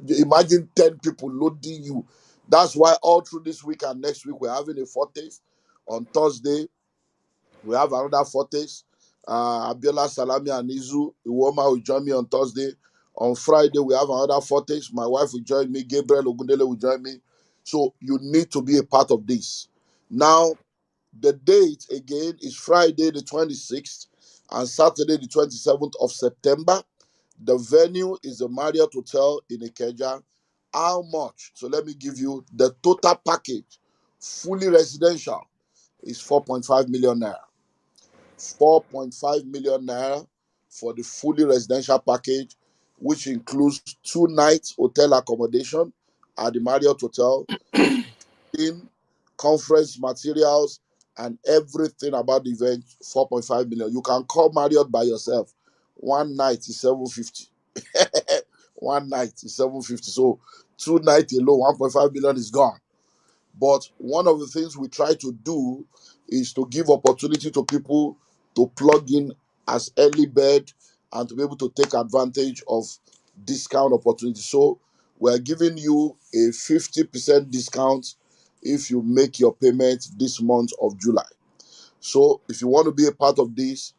A: Imagine 10 people loading you. That's why all through this week and next week we're having a foretaste. On Thursday, we have another foretaste. Abiola Salami and Izu Iwoma will join me on Thursday. On Friday, we have another foretaste. My wife will join me. Gabriel Ogundele will join me. So you need to be a part of this. Now, the date again is Friday the 26th and Saturday the 27th of September. The venue is the Marriott Hotel in Ikeja. How much? So let me give you the total package, fully residential, is 4.5 million naira. 4.5 million naira for the fully residential package, which includes 2 nights hotel accommodation at the Marriott Hotel, in conference materials, and everything about the event. 4.5 million. You can call Marriott by yourself. One night is 750. One night is 750. So 2 nights alone, 1.5 million is gone. But one of the things we try to do is to give opportunity to people to plug in as early bird and to be able to take advantage of discount opportunity. So we're giving you a 50% discount if you make your payment this month of July. So if you want to be a part of this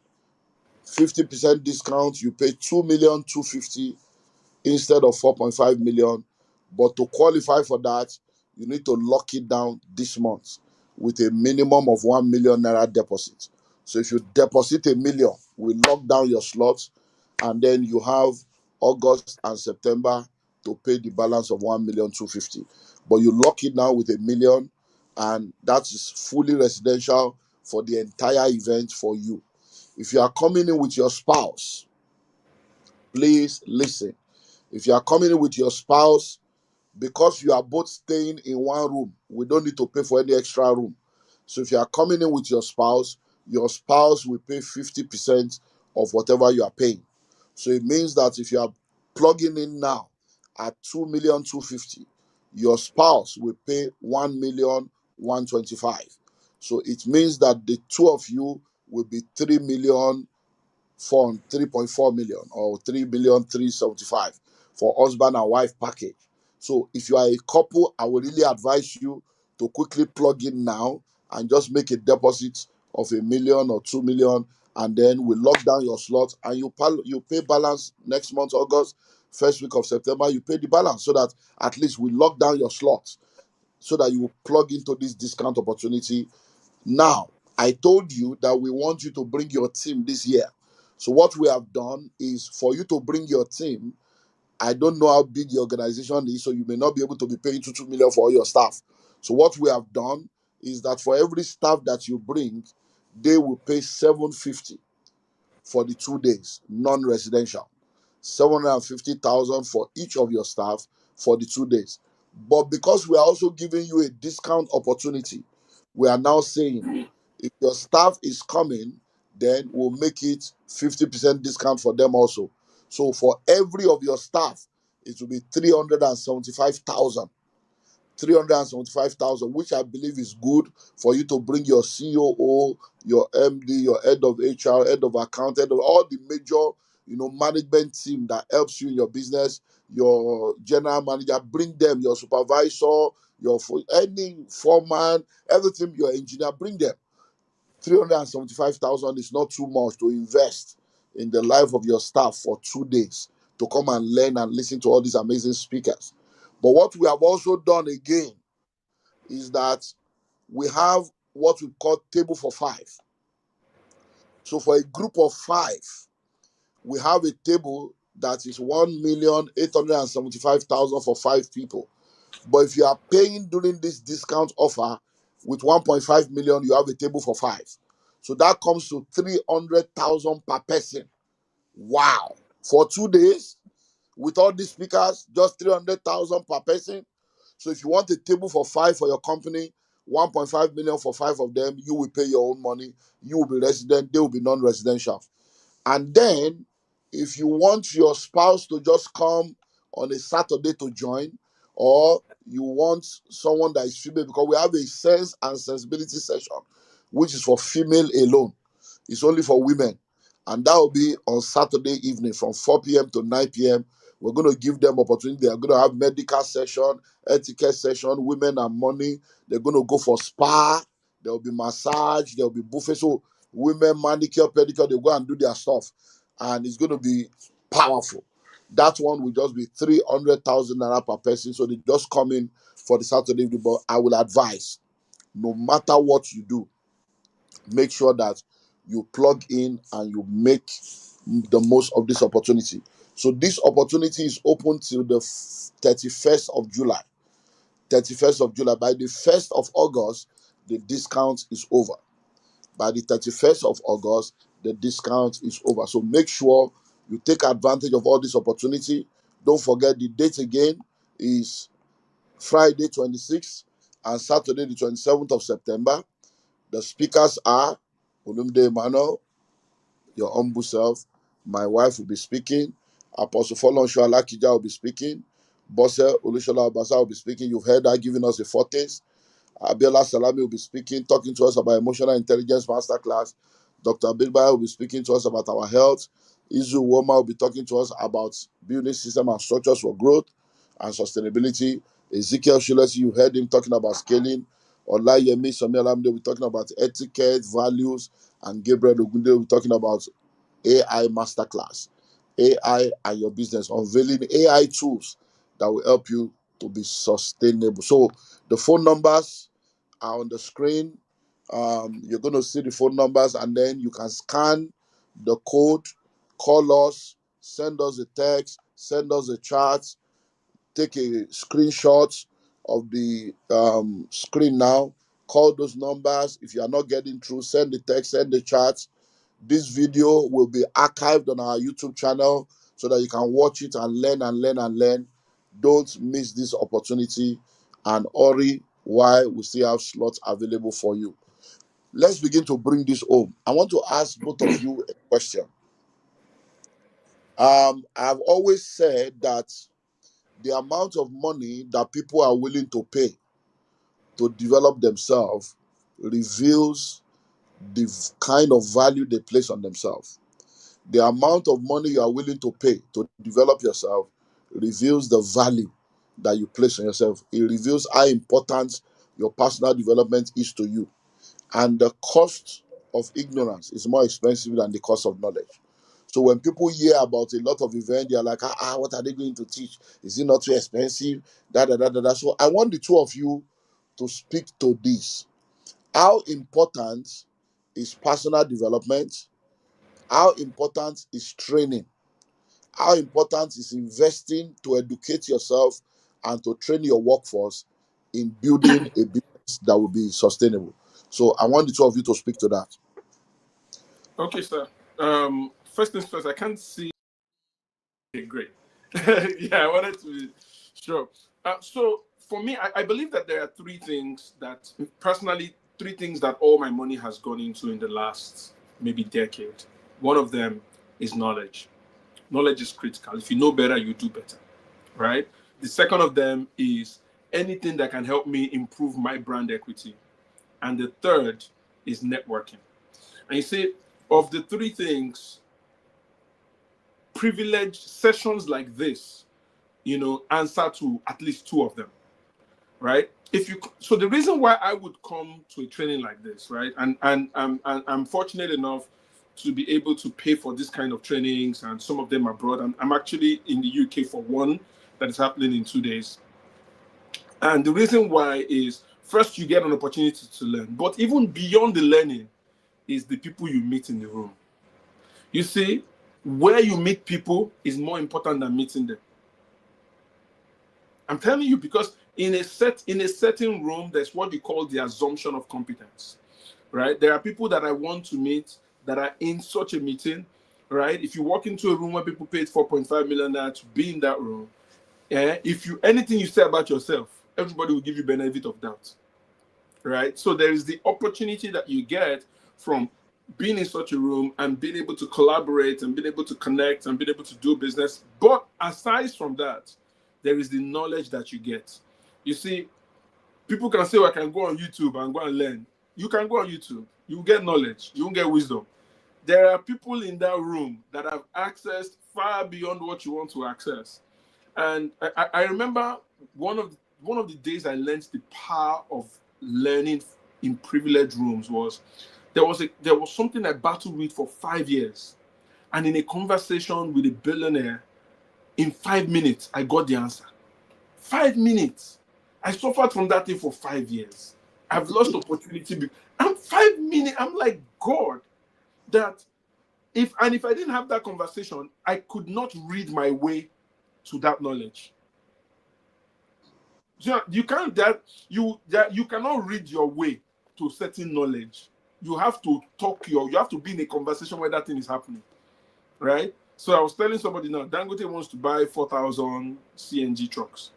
A: 50% discount, you pay 2,250,000 instead of 4.5 million. But to qualify for that, you need to lock it down this month with a minimum of 1 million naira deposit. So if you deposit a million, we lock down your slots, and then you have August and September to pay the balance of 1,250,000. But you lock it now with a million, and that is fully residential for the entire event for you. If you are coming in with your spouse, Please listen. If you are coming in with your spouse, because you are both staying in one room, we don't need to pay for any extra room. So if you are coming in with your spouse will pay 50% of whatever you are paying. So it means that if you are plugging in now at 2,250,000, your spouse will pay 1,125,000. So it means that the two of you will be 3.4 million or 3,375,000 for husband and wife package. So if you are a couple, I would really advise you to quickly plug in now and just make a deposit of 1 million or 2 million, and then we lock down your slot and you pay balance next month, August, first week of September, you pay the balance so that at least we lock down your slot so that you will plug into this discount opportunity. Now, I told you that we want you to bring your team this year. So what we have done is for you to bring your team. I don't know how big the organization is, so you may not be able to be paying 2 million for all your staff. So what we have done is that for every staff that you bring, they will pay 750 for the 2 days, non-residential. 750,000 for each of your staff for the 2 days. But because we are also giving you a discount opportunity, we are now saying if your staff is coming, then we'll make it 50% discount for them also. So for every of your staff, it will be 375,000. 375,000, which I believe is good for you to bring your COO, your MD, your head of HR, head of account, head of all the major, management team that helps you in your business, your general manager, bring them, your supervisor, any foreman, everything, your engineer, bring them. 375,000 is not too much to invest in the life of your staff for 2 days to come and learn and listen to all these amazing speakers. But what we have also done again is that we have what we call table for five. So for a group of five, we have a table that is 1,875,000 for 5 people. But if you are paying during this discount offer with 1.5 million, you have a table for five. So that comes to 300,000 per person. Wow. For 2 days, with all these speakers, just 300,000 per person. So if you want a table for five for your company, 1.5 million for 5 of them, you will pay your own money. You will be resident, they will be non-residential. And then, if you want your spouse to just come on a Saturday to join, or you want someone that is female, because we have a sense and sensibility session, which is for female alone. It's only for women. And that will be on Saturday evening from 4 p.m. to 9 p.m. We're going to give them opportunity. They're going to have medical session, etiquette session, women and money. They're going to go for spa. There will be massage. There will be buffet. So women, manicure, pedicure, they go and do their stuff. And it's going to be powerful. That one will just be 300,000 naira per person. So they just come in for the Saturday evening. But I will advise, no matter what you do, make sure that you plug in and you make the most of this opportunity. So this opportunity is open till the 31st of July. 31st of July. By the 1st of August, the discount is over. By the 31st of August, the discount is over. So make sure you take advantage of all this opportunity. Don't forget the date again is Friday 26th and Saturday the 27th of September. The speakers are Olumide Emmanuel, your humble self. My wife will be speaking. Apostle Folonsho Alakija will be speaking. Bosse Olushola Obasa will be speaking. You've heard her giving us a foretaste. Abiola Salami will be speaking, talking to us about emotional intelligence masterclass. Dr. Bilbao will be speaking to us about our health. Izu Woma will be talking to us about building system and structures for growth and sustainability. Ezekiel Shulesi, you heard him talking about scaling. Olayemi Somialamde will be talking about etiquette, values, and Gabriel Ogunde will be talking about AI masterclass. AI and your business, unveiling AI tools that will help you to be sustainable. So the phone numbers are on the screen. You're going to see the phone numbers, and then you can scan the code, call us, send us a text, send us a chat, take a screenshot of the screen now, call those numbers. If you are not getting through, send the text, send the chat. This video will be archived on our YouTube channel so that you can watch it and learn and learn and learn. Don't miss this opportunity and hurry while we still have slots available for you. Let's begin to bring this home. I want to ask both of you a question. I've always said that the amount of money that people are willing to pay to develop themselves reveals the kind of value they place on themselves. The amount of money you are willing to pay to develop yourself reveals the value that you place on yourself. It reveals how important your personal development is to you. And the cost of ignorance is more expensive than the cost of knowledge. So when people hear about a lot of events, they are like, what are they going to teach? Is it not too expensive? Da, da, da, da, da. So I want the two of you to speak to this. How important is personal development? How important is training? How important is investing to educate yourself and to train your workforce in building a business that will be sustainable? So I want the two of you to speak to that.
B: Okay, sir. First things first, I can't see. Okay, great. Yeah, I wanted to be sure. So for me, I believe that there are three things that all my money has gone into in the last maybe decade. One of them is knowledge. Knowledge is critical. If you know better, you do better, right? The second of them is anything that can help me improve my brand equity. And the third is networking. And you see, of the three things, privileged sessions like this, answer to at least two of them, right? So the reason why I would come to a training like this, right, and I'm fortunate enough to be able to pay for this kind of trainings, and some of them abroad. I'm actually in the UK for one that is happening in 2 days, and the reason why is first you get an opportunity to learn, but even beyond the learning is the people you meet in the room. You see, where you meet people is more important than meeting them. I'm telling you, because in a certain room, there's what you call the assumption of competence, right? There are people that I want to meet that are in such a meeting, right? If you walk into a room where people paid 4.5 million to be in that room, if you anything you say about yourself, everybody will give you benefit of doubt, right? So there is the opportunity that you get from being in such a room and being able to collaborate and being able to connect and being able to do business. But aside from that, there is the knowledge that you get. You see, people can say, well, I can go on YouTube and go and learn. You can go on YouTube. You get knowledge. You will get wisdom. There are people in that room that have accessed far beyond what you want to access. And I remember one of the days I learned the power of learning in privileged rooms was there was something I battled with for 5 years. And in a conversation with a billionaire, in 5 minutes, I got the answer. 5 minutes. I suffered from that thing for 5 years. I've lost opportunity. I'm 5 minutes. I'm like, God, that if I didn't have that conversation, I could not read my way to that knowledge. You can't you cannot read your way to certain knowledge. You have to you have to be in a conversation where that thing is happening, right? So I was telling somebody now, Dangote wants to buy 4,000 CNG trucks.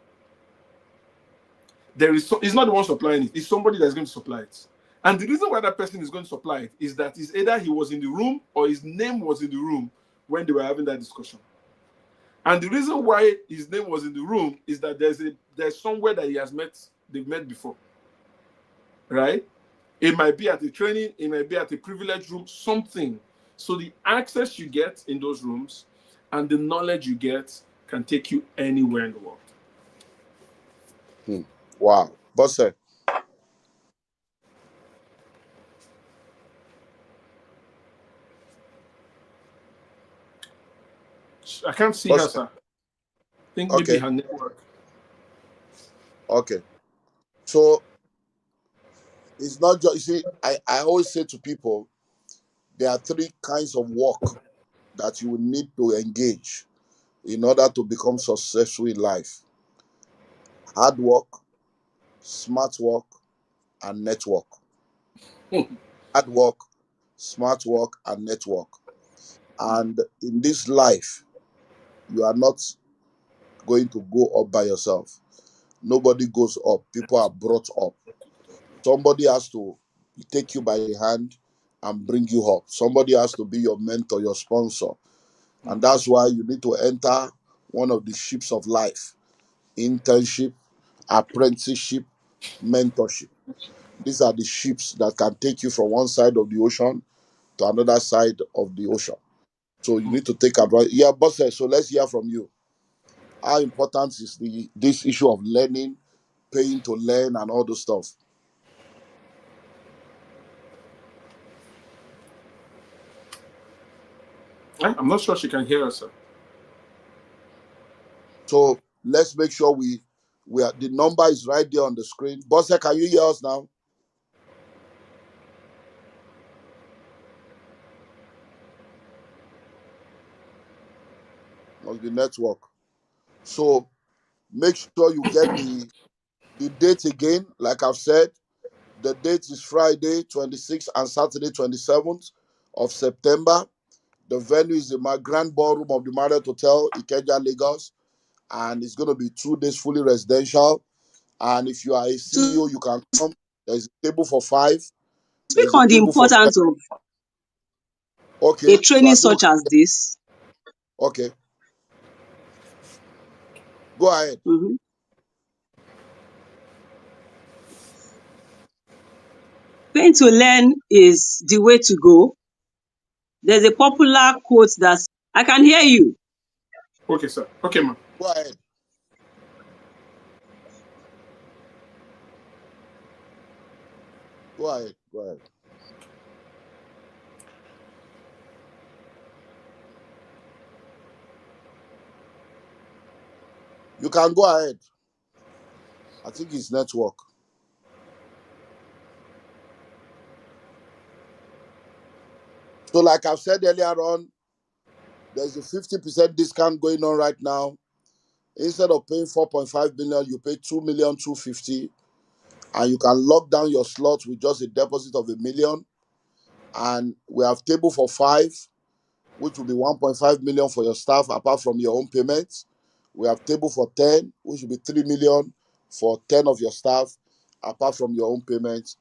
B: It's not the one supplying it, it's somebody that's going to supply it. And the reason why that person is going to supply it is that it's either he was in the room or his name was in the room when they were having that discussion. And the reason why his name was in the room is that there's somewhere that they've met before, right? It might be at a training, it might be at a privileged room, something. So the access you get in those rooms and the knowledge you get can take you anywhere in the world.
A: Wow. Boss,
B: I can't see her, sir. I think maybe
A: okay.
B: her network.
A: Okay. So it's not just, you see, I always say to people, there are three kinds of work that you will need to engage in order to become successful in life: hard work, smart work, and network. Hard work, smart work, and network. And in this life, You are not going to go up by yourself. Nobody goes up. People are brought up. Somebody has to take you by the hand and bring you up. Somebody has to be your mentor, your sponsor. And that's why you need to enter one of the ships of life: internship, apprenticeship, mentorship. These are the ships that can take you from one side of the ocean to another side of the ocean. So you need to take advantage. Yeah, boss. So let's hear from you. How important is this issue of learning, paying to learn, and all those stuff?
B: I'm not sure she can hear us, sir.
A: So let's make sure we are the number is right there on the screen. Boss, can you hear us now? Must be network. So make sure you get the date again. Like I've said, the date is Friday 26th and Saturday 27th of September. The venue is the Grand Ballroom of the Marriott Hotel, Ikeja, Lagos, and it's going to be 2 days fully residential. And if you are a
C: To
A: CEO, you can come. There's a table for 5.
C: speak
A: There's a
C: on the
A: table for 10.
C: importance of
A: Okay,
C: a
A: so I
C: training
A: think
C: such as this,
A: okay, go ahead.
C: mhm, paying to learn is the way to go. There's a popular quote that I can hear you.
B: Okay, sir. Okay, ma'am.
A: Go ahead. Go ahead. Go ahead. You can go ahead. I think it's network. So, like I've said earlier on, there's a 50% discount going on right now. Instead of paying 4.5 billion, you pay 2,250,000, and you can lock down your slot with just a deposit of 1 million. And we have table for 5, which will be 1.5 million for your staff, apart from your own payments. We have table for 10, which will be 3 million for 10 of your staff, apart from your own payments.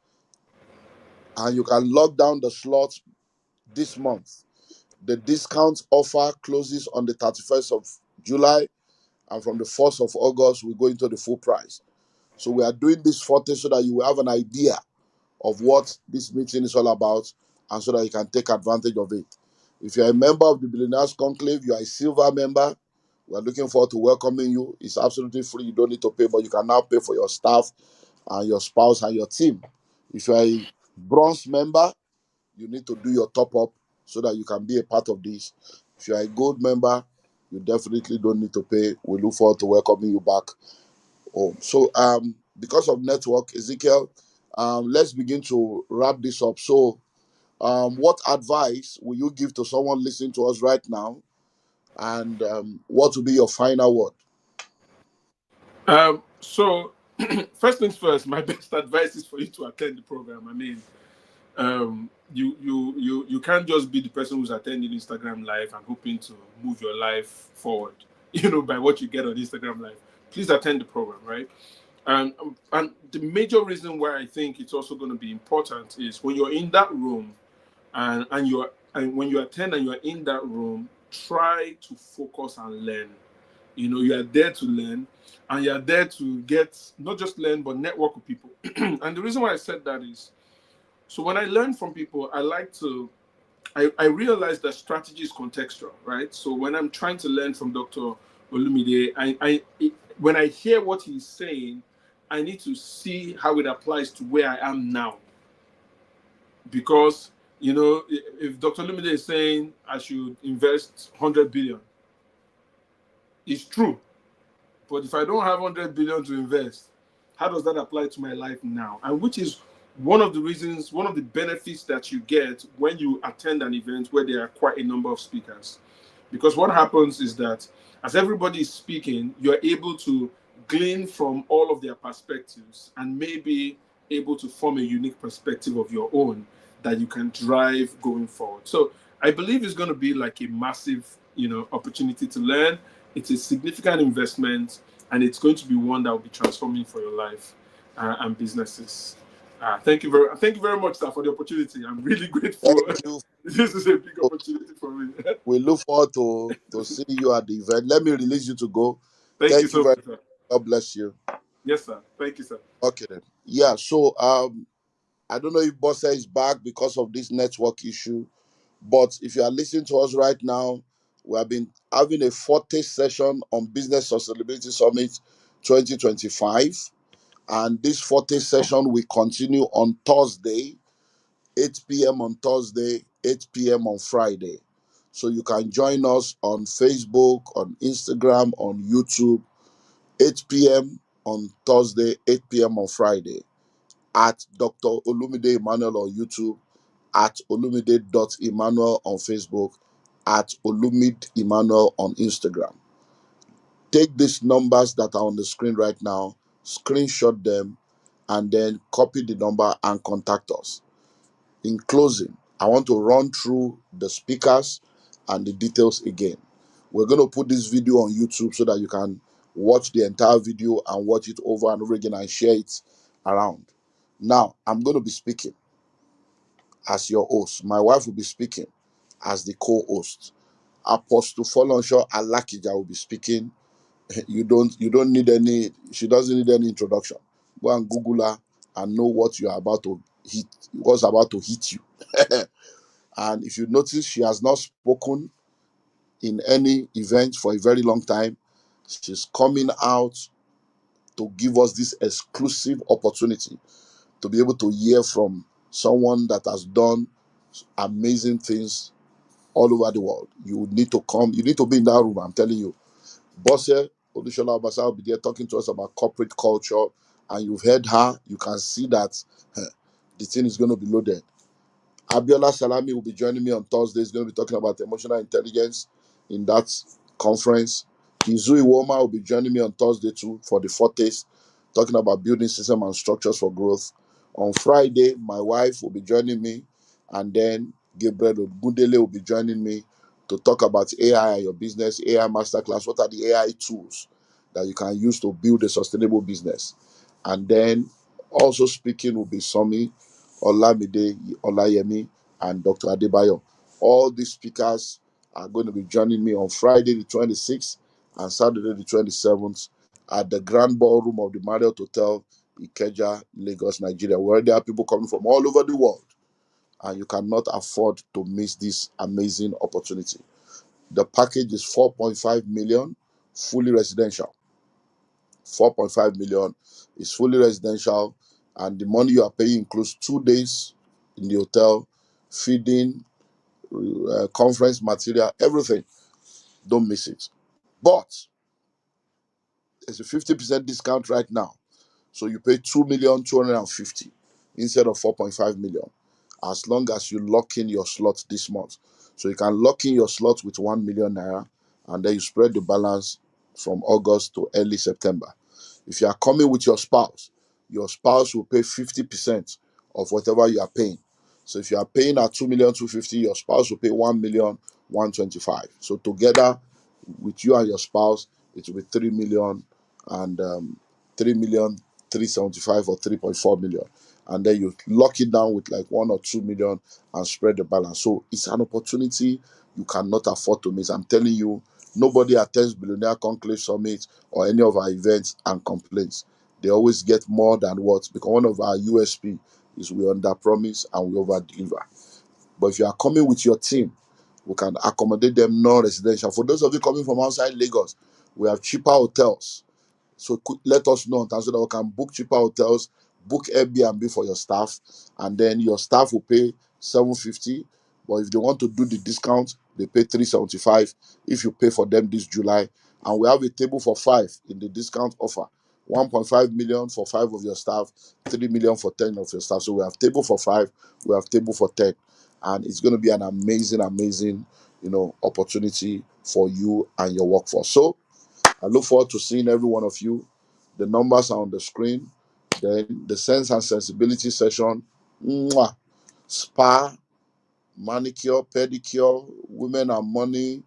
A: And you can lock down the slots this month. The discount offer closes on the 31st of July, and from the 1st of August, we go into the full price. So we are doing this 40 so that you will have an idea of what this meeting is all about, and so that you can take advantage of it. If you're a member of the Billionaires Conclave, you are a silver member. We are looking forward to welcoming you. It's absolutely free. You don't need to pay, but you can now pay for your staff and your spouse and your team. If you're a bronze member, you need to do your top up so that you can be a part of this. If you're a gold member, you definitely don't need to pay. We look forward to welcoming you back home. So, because of network, Ezekiel, let's begin to wrap this up. So, what advice will you give to someone listening to us right now? And what will be your final word?
B: So, first things first, my best advice is for you to attend the program. I mean, you can't just be the person who's attending Instagram Live and hoping to move your life forward, by what you get on Instagram Live. Please attend the program, right? And the major reason why I think it's also going to be important is when you're in that room, and when you attend and you're in that room, try to focus and learn. You are there to learn, and you're there to get not just learn but network with people. And the reason why I said that is, so when I learn from people, I realize that strategy is contextual, right? So when I'm trying to learn from Dr. Olumide, when I hear what he's saying, I need to see how it applies to where I am now. Because, if Dr. Olumide is saying I should invest 100 billion, it's true. But if I don't have 100 billion to invest, how does that apply to my life now? And which is one of the benefits that you get when you attend an event where there are quite a number of speakers. Because what happens is that as everybody is speaking, you're able to glean from all of their perspectives and maybe able to form a unique perspective of your own that you can drive going forward. So I believe it's going to be like a massive, opportunity to learn. It's a significant investment, and it's going to be one that will be transforming for your life and businesses. Thank you very much, sir, for the opportunity. I'm really grateful.
A: Thank you.
B: This is a big opportunity for me.
A: We look forward to see you at the event. Let me release you to go.
B: Thank you
A: Thank you
B: so
A: very
B: much,
A: much.
B: sir.
A: God bless you.
B: Yes, sir. Thank you, sir.
A: Okay then. Yeah, so I don't know if Bossa is back because of this network issue, but if you are listening to us right now, we have been having a Foretaste session on Business Sustainability Summit 2025. And this Foretaste session will continue on Thursday, 8 p.m. on Thursday, 8 p.m. on Friday. So you can join us on Facebook, on Instagram, on YouTube, 8 p.m. on Thursday, 8 p.m. on Friday, at Dr. Olumide Emmanuel on YouTube, at olumide.emmanuel on Facebook, at Olumide Emmanuel on Instagram. Take these numbers that are on the screen right now, screenshot them, and then copy the number and contact us. In closing, I want to run through the speakers and the details again. We're going to put this video on YouTube so that you can watch the entire video and watch it over and over again and share it around. Now, I'm going to be speaking as your host. My wife will be speaking as the co-host. Apostle Folonshaw Alakija will be speaking. You don't need any, she doesn't need any introduction. Go and Google her and know what you are about to hit, what's about to hit you. And if you notice, she has not spoken in any event for a very long time. She's coming out to give us this exclusive opportunity to be able to hear from someone that has done amazing things all over the world. You need to come, you need to be in that room, I'm telling you. Bosse Odushola Obasa will be there talking to us about corporate culture, and you've heard her. You can see that the thing is going to be loaded. Abiola Salami will be joining me on Thursday. He's going to be talking about emotional intelligence in that conference. Izu Iwoma will be joining me on Thursday too for the Foretaste, talking about building system and structures for growth. On Friday, my wife will be joining me, and then Gabriel Gundele will be joining me to talk about AI and your business, AI masterclass. What are the AI tools that you can use to build a sustainable business? And then also speaking will be Somi Olamide, Olayemi, and Dr. Adebayo. All these speakers are going to be joining me on Friday the 26th and Saturday the 27th at the Grand Ballroom of the Marriott Hotel, Ikeja, Lagos, Nigeria, where there are people coming from all over the world. And you cannot afford to miss this amazing opportunity. The package is 4.5 million, fully residential. 4.5 million is fully residential, and the money you are paying includes 2 days in the hotel, feeding, conference material, everything. Don't miss it. But there's a 50% discount right now. So you pay 2,250,000 instead of 4.5 million, as long as you lock in your slot this month. So you can lock in your slot with 1 million naira, and then you spread the balance from August to early September. If you are coming with your spouse will pay 50% of whatever you are paying. So if you are paying at 2,250,000, your spouse will pay 1,125,000. So together with you and your spouse, it will be 3 million and 3,375,000 or 3.4 million. And then you lock it down with like 1 or 2 million and spread the balance. So it's an opportunity you cannot afford to miss. I'm telling you, nobody attends Billionaire Conclave Summit or any of our events and complains. They always get more than what, because one of our USP is we under promise and we over deliver. But if you are coming with your team, we can accommodate them non-residential. For those of you coming from outside Lagos, we have cheaper hotels. So let us know so that we can book cheaper hotels, book Airbnb for your staff, and then your staff will pay 750. But if they want to do the discount, they pay 375 if you pay for them this July. And we have a table for 5 in the discount offer. 1.5 million for 5 of your staff, 3 million for 10 of your staff. So we have table for 5, we have table for 10. And it's going to be an amazing, opportunity for you and your workforce. So I look forward to seeing every one of you. The numbers are on the screen. Then the sense and sensibility session, mwah, spa, manicure, pedicure, women and money,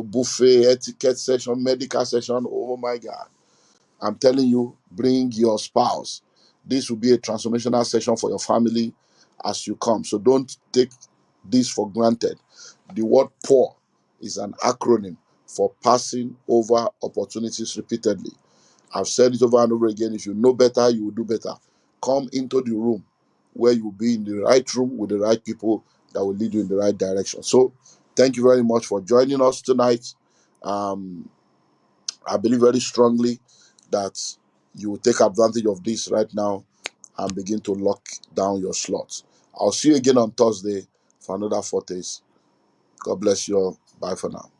A: buffet, etiquette session, medical session. Oh my God. I'm telling you, bring your spouse. This will be a transformational session for your family as you come. So don't take this for granted. The word pour is an acronym for passing over opportunities repeatedly. I've said it over and over again. If you know better, you will do better. Come into the room where you'll be in the right room with the right people that will lead you in the right direction. So, thank you very much for joining us tonight. Um, I believe very strongly that you will take advantage of this right now and begin to lock down your slots. I'll see you again on Thursday for another Foretaste. God bless you all. Bye for now.